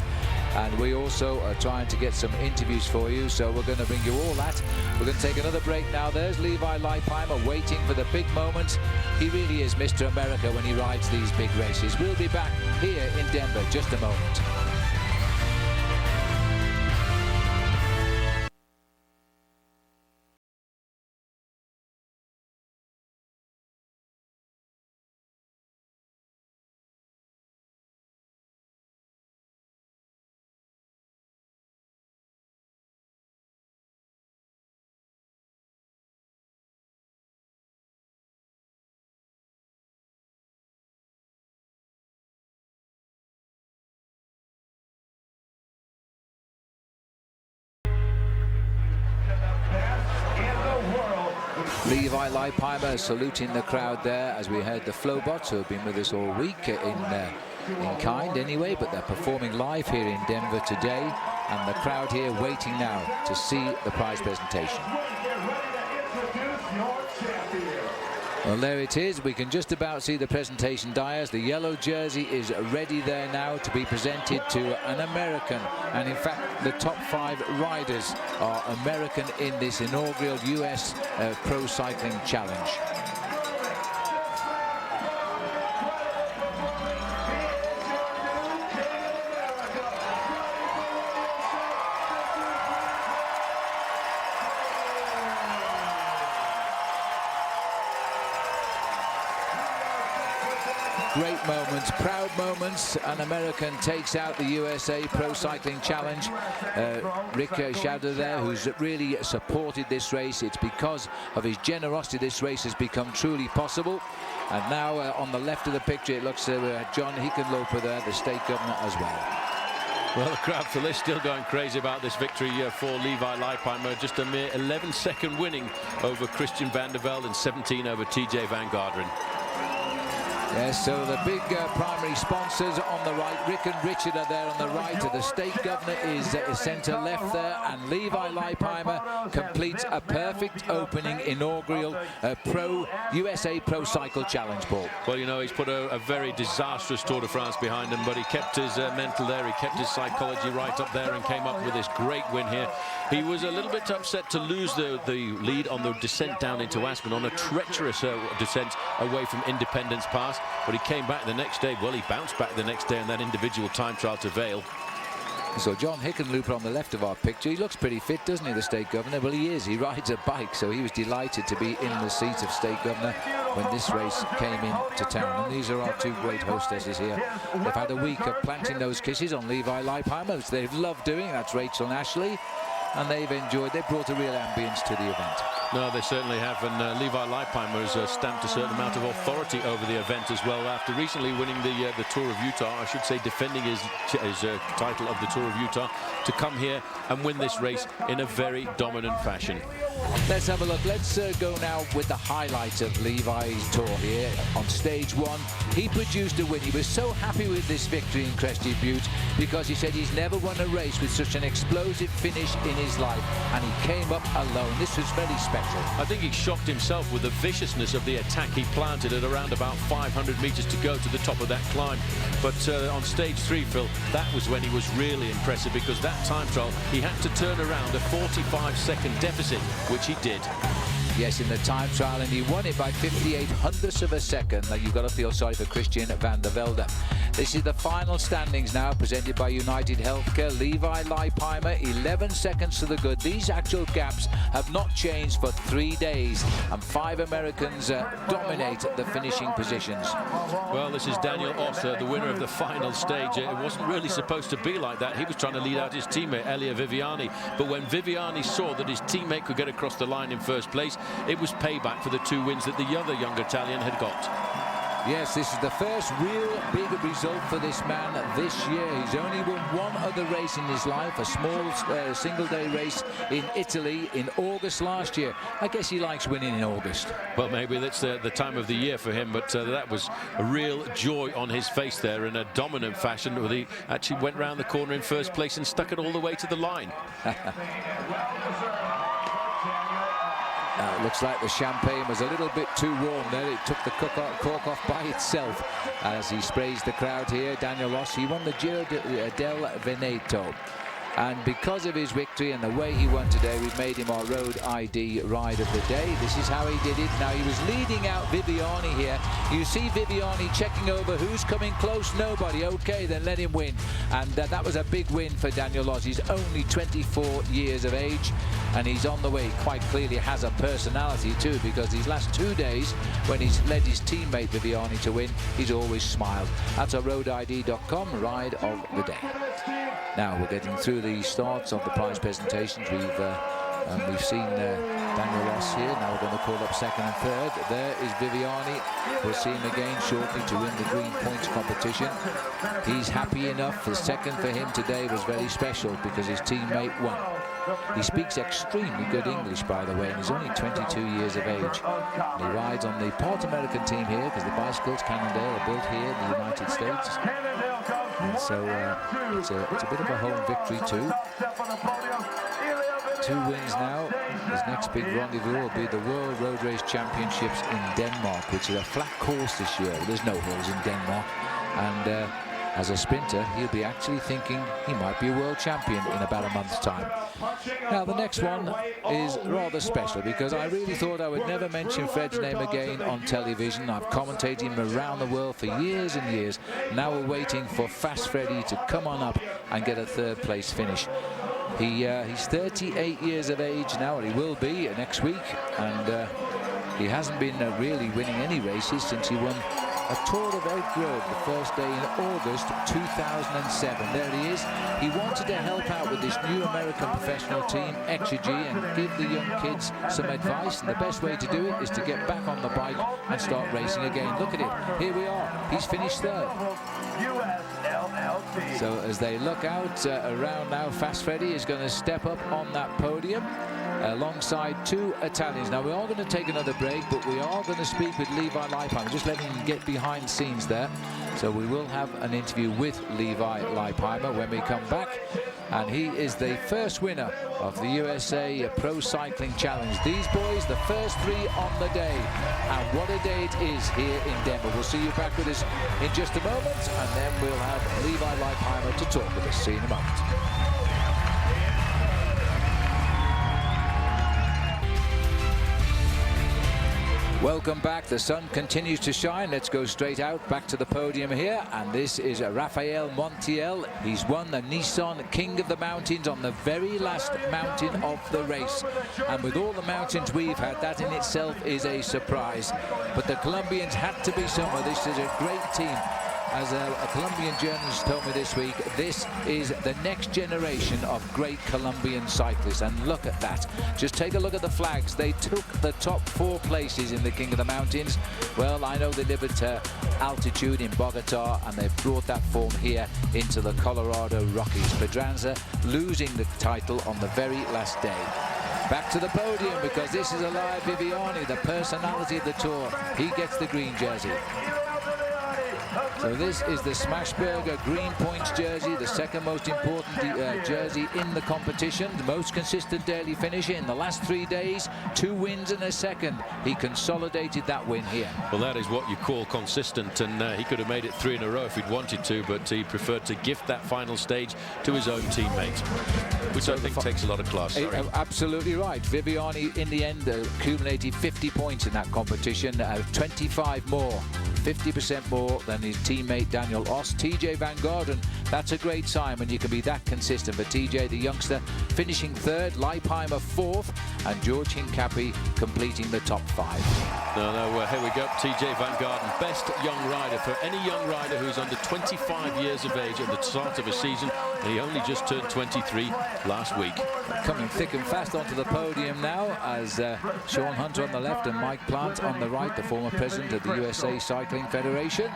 And we also are trying to get some interviews for you, so we're going to bring you all that. We're going to take another break now. There's Levi Leipheimer waiting for the big moment. He really is Mr. America when he rides these big races. We'll be back here in Denver just a moment. Levi Leipheimer saluting the crowd there as we heard the Flowbots, who have been with us all week in kind anyway, but they're performing live here in Denver today, and the crowd here waiting now to see the prize presentation. Well, there it is. We can just about see the presentation dials. The yellow jersey is ready there now to be presented to an American. And in fact, the top 5 riders are American in this inaugural US Pro Cycling Challenge. Great moments, proud moments. An American takes out the USA Pro Cycling Challenge. Rick Schauder there, who's really supported this race. It's because of his generosity this race has become truly possible. And now on the left of the picture, it looks John Hickenlooper there, the state governor as well. Well, the crowd for this still going crazy about this victory for Levi Leipheimer. Just a mere 11-second winning over Christian van der Velde and 17 over TJ van Garderen. Yes, so the big primary sponsors on the right, Rick and Richard are there on the right. The state governor is centre left there, and Levi Leipheimer completes a perfect opening inaugural USA Pro Cycle Challenge, Paul. Well, you know, he's put a very disastrous Tour de France behind him, but he kept his mental there, he kept his psychology right up there and came up with this great win here. He was a little bit upset to lose the lead on the descent down into Aspen, on a treacherous descent away from Independence Pass. But he came back the next day. Well, he bounced back the next day in that individual time trial to Vale. So John Hickenlooper on the left of our picture. He looks pretty fit, doesn't he, the state governor? Well, he is. He rides a bike, so he was delighted to be in the seat of state governor when this race came into town. And these are our 2 great hostesses here. They've had a week of planting those kisses on Levi Leipheimer, which they've loved doing. That's Rachel and Ashley. And they've enjoyed. They've brought a real ambience to the event. No, they certainly have, and Levi Leipheimer has stamped a certain amount of authority over the event as well. After recently winning the Tour of Utah, I should say defending his title of the Tour of Utah, to come here and win this race in a very dominant fashion. Let's have a look. Let's go now with the highlight of Levi's tour here. On stage 1, he produced a win. He was so happy with this victory in Crested Butte because he said he's never won a race with such an explosive finish in his life, and he came up alone. This was very special. I think he shocked himself with the viciousness of the attack he planted at around about 500 meters to go to the top of that climb. But on stage 3, Phil, that was when he was really impressive, because that time trial he had to turn around a 45-second deficit, which he did. Yes, in the time trial, and he won it by 58 hundredths of a second. Now, you've got to feel sorry for Christian van der Velde. This is the final standings now, presented by United Healthcare. Levi Leipheimer, 11 seconds to the good. These actual gaps have not changed for 3 days, and 5 Americans dominate the finishing positions. Well, this is Daniel Osser, the winner of the final stage. It wasn't really supposed to be like that. He was trying to lead out his teammate, Elia Viviani. But when Viviani saw that his teammate could get across the line in first place, it was payback for the 2 wins that the other young Italian had got. Yes, this is the first real big result for this man this year. He's only won 1 other race in his life, a small single-day race in Italy in August last year. I guess he likes winning in August. Well, maybe that's the time of the year for him, but that was a real joy on his face there in a dominant fashion. He actually went round the corner in first place and stuck it all the way to the line. It looks like the champagne was a little bit too warm there. It took the cork off by itself as he sprays the crowd here. Daniel Ross, he won the Giro del Veneto. And because of his victory and the way he won today, we've made him our Road ID Ride of the Day. This is how he did it. Now, he was leading out Viviani here. You see Viviani checking over who's coming close. Nobody. Okay, then let him win. And that was a big win for Daniel Loss. He's only 24 years of age, and he's on the way. Quite clearly has a personality too, because these last 2 days, when he's led his teammate Viviani to win, he's always smiled. That's our roadid.com Ride of the Day. Now we're getting through the starts of the prize presentations. We've seen Daniel Ross here. Now we're going to call up second and third. There is Viviani. We'll see him again shortly to win the green points competition. He's happy enough. The second for him today was very special because his teammate won. He speaks extremely good English, by the way, and he's only 22 years of age. And he rides on the Part American team here because the bicycles, Cannondale, are built here in the United States. And so it's a bit of a home victory too. 2 wins now. His next big rendezvous will be the World Road Race Championships in Denmark, which is a flat course this year. There's no hills in Denmark. And as a sprinter, he'll be actually thinking he might be a world champion in about a month's time. Now, the next one is rather special because I really thought I would never mention Fred's name again on television. I've commentated him around the world for years and years. Now we're waiting for Fast Freddy to come on up and get a 3rd place finish. He's 38 years of age now, and he will be next week. And he hasn't been really winning any races since he won a Tour of Oak Grove the first day in August 2007. There he is. He wanted to help out with this new American professional team, Exergy, and give the young kids some advice. And the best way to do it is to get back on the bike and start racing again. Look at it. Here we are. He's finished 3rd. So as they look out around now, Fast Freddy is going to step up on that podium alongside 2 Italians. Now, we are going to take another break, but we are going to speak with Levi Leipheimer. Just letting him get behind the scenes there. So we will have an interview with Levi Leipheimer when we come back. And he is the first winner of the USA Pro Cycling Challenge. These boys, the first 3 on the day. And what a day it is here in Denver. We'll see you back with us in just a moment. And then we'll have Levi Leipheimer to talk with us. See you in a moment. Welcome back. The sun continues to shine. Let's go straight out back to the podium here. And this is Rafael Montiel. He's won the Nissan King of the Mountains on the very last mountain of the race. And with all the mountains we've had, that in itself is a surprise. But the Colombians had to be somewhere. This is a great team. As a Colombian journalist told me this week, this is the next generation of great Colombian cyclists. And look at that. Just take a look at the flags. They took the top 4 places in the King of the Mountains. Well, I know they live at altitude in Bogota, and they've brought that form here into the Colorado Rockies. Pedranza losing the title on the very last day. Back to the podium because this is Elia Viviani, the personality of the Tour. He gets the green jersey. So this is the Smashburger Green Points jersey, the second most important jersey in the competition, the most consistent daily finisher in the last 3 days, 2 wins and a second. He consolidated that win here. Well, that is what you call consistent, and he could have made it 3 in a row if he'd wanted to, but he preferred to gift that final stage to his own teammate, which I think takes a lot of class. Absolutely right. Viviani in the end accumulated 50 points in that competition, 25 more. 50% more than his teammate Daniel Oss. TJ Van Garderen, that's a great sign when you can be that consistent. For TJ, the youngster, finishing 3rd, Leipheimer 4th, and George Hincapie completing the top 5. Here we go. TJ Van Garderen, best young rider for any young rider who's under 25 years of age at the start of a season, and he only just turned 23 last week. Coming thick and fast onto the podium now as Sean Hunter on the left and Mike Plant on the right, the former president of the USA Cycling Federation.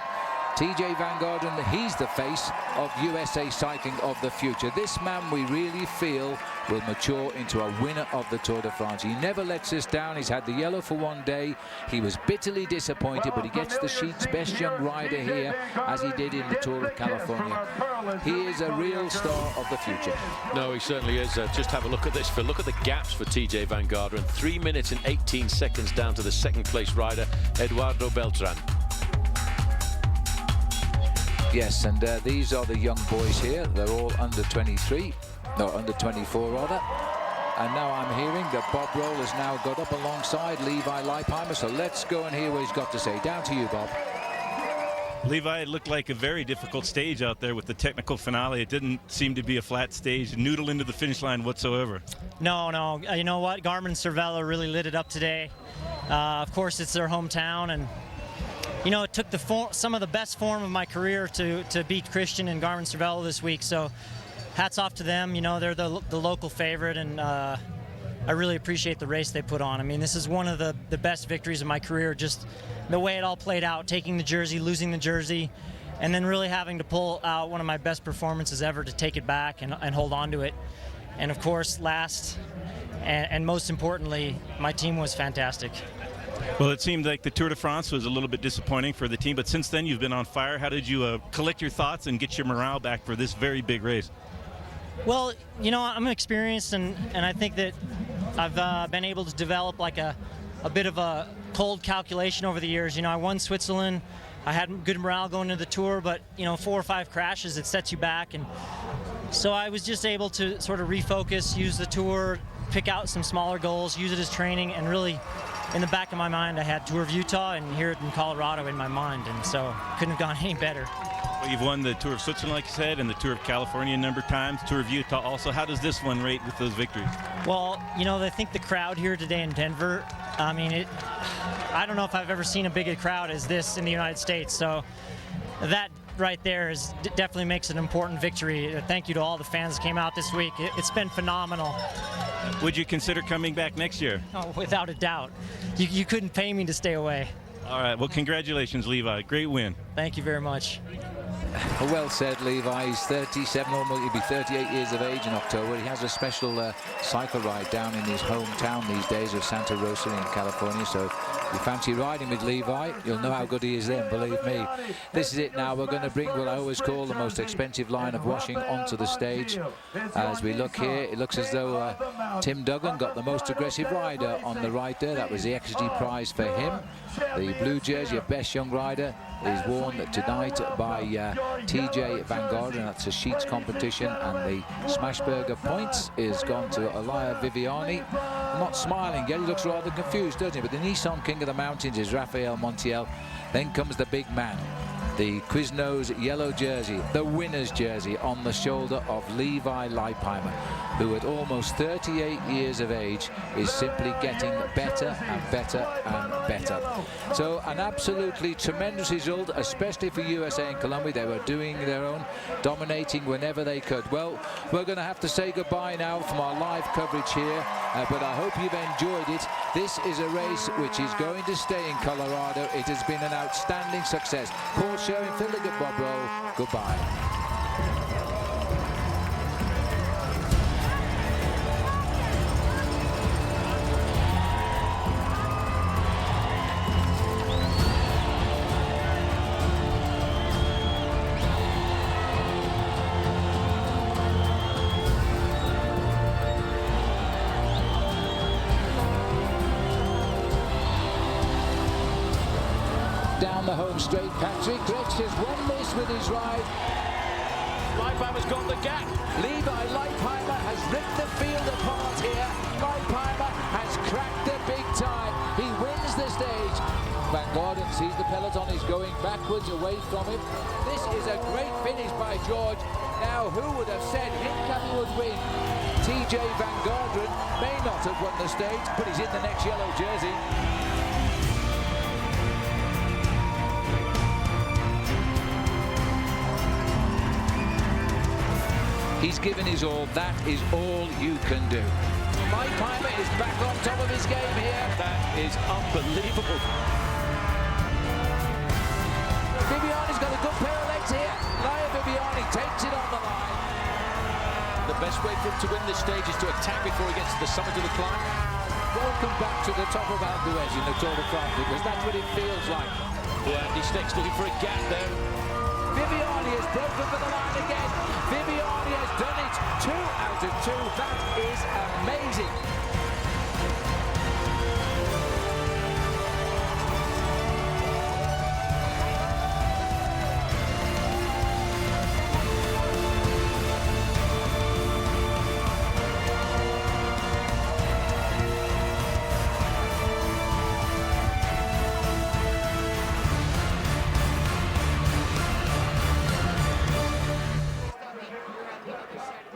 TJ Van Garderen, he's the face of USA cycling of the future. This man we really feel will mature into a winner of the Tour de France. He never lets us down. He's had the yellow for 1 day. He was bitterly disappointed, but he gets the sheet's best young rider here, as he did in the Tour of California. He is a real star of the future. No, he certainly is. Just have a look at this, Phil. Look at the gaps for TJ Van Garderen. 3 minutes and 18 seconds down to the 2nd place rider, Eduardo Beltran. Yes, and these are the young boys here. They're all under 23, no, under 24 rather. And now I'm hearing that Bob Roll has now got up alongside Levi Leipheimer. So let's go and hear what he's got to say. Down to you, Bob. Levi, it looked like a very difficult stage out there with the technical finale. It didn't seem to be a flat stage, noodle into the finish line whatsoever. No. You know what? Garmin Cervelo really lit it up today. Of course, it's their hometown, and you know, it took some of the best form of my career to beat Christian and Garmin Cervelo this week. So hats off to them. You know, they're the local favorite, and I really appreciate the race they put on. I mean, this is one of the best victories of my career, just the way it all played out, taking the jersey, losing the jersey, and then really having to pull out one of my best performances ever to take it back and hold on to it. And of course, last and most importantly, my team was fantastic. Well, it seemed like the Tour de France was a little bit disappointing for the team, but since then you've been on fire. How did you collect your thoughts and get your morale back for this very big race? Well, you know, I'm experienced, and I think that I've been able to develop like a bit of a cold calculation over the years. You know, I won Switzerland. I had good morale going into the tour, but, you know, 4 or 5 crashes, it sets you back. And so I was just able to sort of refocus, use the tour, pick out some smaller goals, use it as training, and really, in the back of my mind, I had Tour of Utah and here in Colorado in my mind, and so couldn't have gone any better. Well, you've won the Tour of Switzerland, like you said, and the Tour of California a number of times, Tour of Utah also. How does this one rate with those victories? Well, you know, I think the crowd here today in Denver, I mean, I don't know if I've ever seen a big a crowd as this in the United States, so that right there definitely makes an important victory. Thank you to all the fans that came out this week. It's been phenomenal. Would you consider coming back next year? Oh, without a doubt. You couldn't pay me to stay away. All right, well, congratulations, Levi. Great win. Thank you very much. Well said, Levi. He's 37, almost he'll be 38 years of age in October. He has a special cycle ride down in his hometown these days of Santa Rosa in California. So if you fancy riding with Levi, you'll know how good he is then, believe me. This is it now. We're going to bring what I always call the most expensive line of washing onto the stage. As we look here, it looks as though Tim Duggan got the most aggressive rider on the right there. That was the XG prize for him. The blue jersey of best young rider is worn tonight by TJ Van Garderen. That's a sheets competition, and the Smashburger points is gone to Elia Viviani. Not smiling yet, he looks rather confused, doesn't he? But the Nissan King of the Mountains is Rafael Montiel. Then comes the big man, the Quiznos yellow jersey, the winner's jersey on the shoulder of Levi Leipheimer, who at almost 38 years of age is simply getting better and better and better. So an absolutely tremendous result, especially for USA and Colombia. They were doing their own, dominating whenever they could. Well, we're going to have to say goodbye now from our live coverage here, but I hope you've enjoyed it. This is a race which is going to stay in Colorado. It has been an outstanding success. Paul Sherwin, Phil Liggett, Bob Roll, goodbye. Down the home straight, Patrick Gretsch has one miss with his ride. Leipheimer's got the gap. Levi Leipheimer has ripped the field apart here. Leipheimer has cracked the big time. He wins the stage. Van Garderen sees the peloton is going backwards away from him. This is a great finish by George. Now, who would have said Hincapie would win? TJ Van Garderen may not have won the stage, but he's in the next yellow jersey. He's given his all. That is all you can do. Leipheimer is back on top of his game here. That is unbelievable. Viviani's got a good pair of legs here. Elia Viviani takes it on the line. The best way for him to win this stage is to attack before he gets to the summit of the climb. Welcome back to the top of Alpe d'Huez in the Tour de France, because that's what it feels like. Yeah, Andy Steck's looking for a gap there. Viviani has broken for the line again. Viviani has done it. 2 out of 2. That is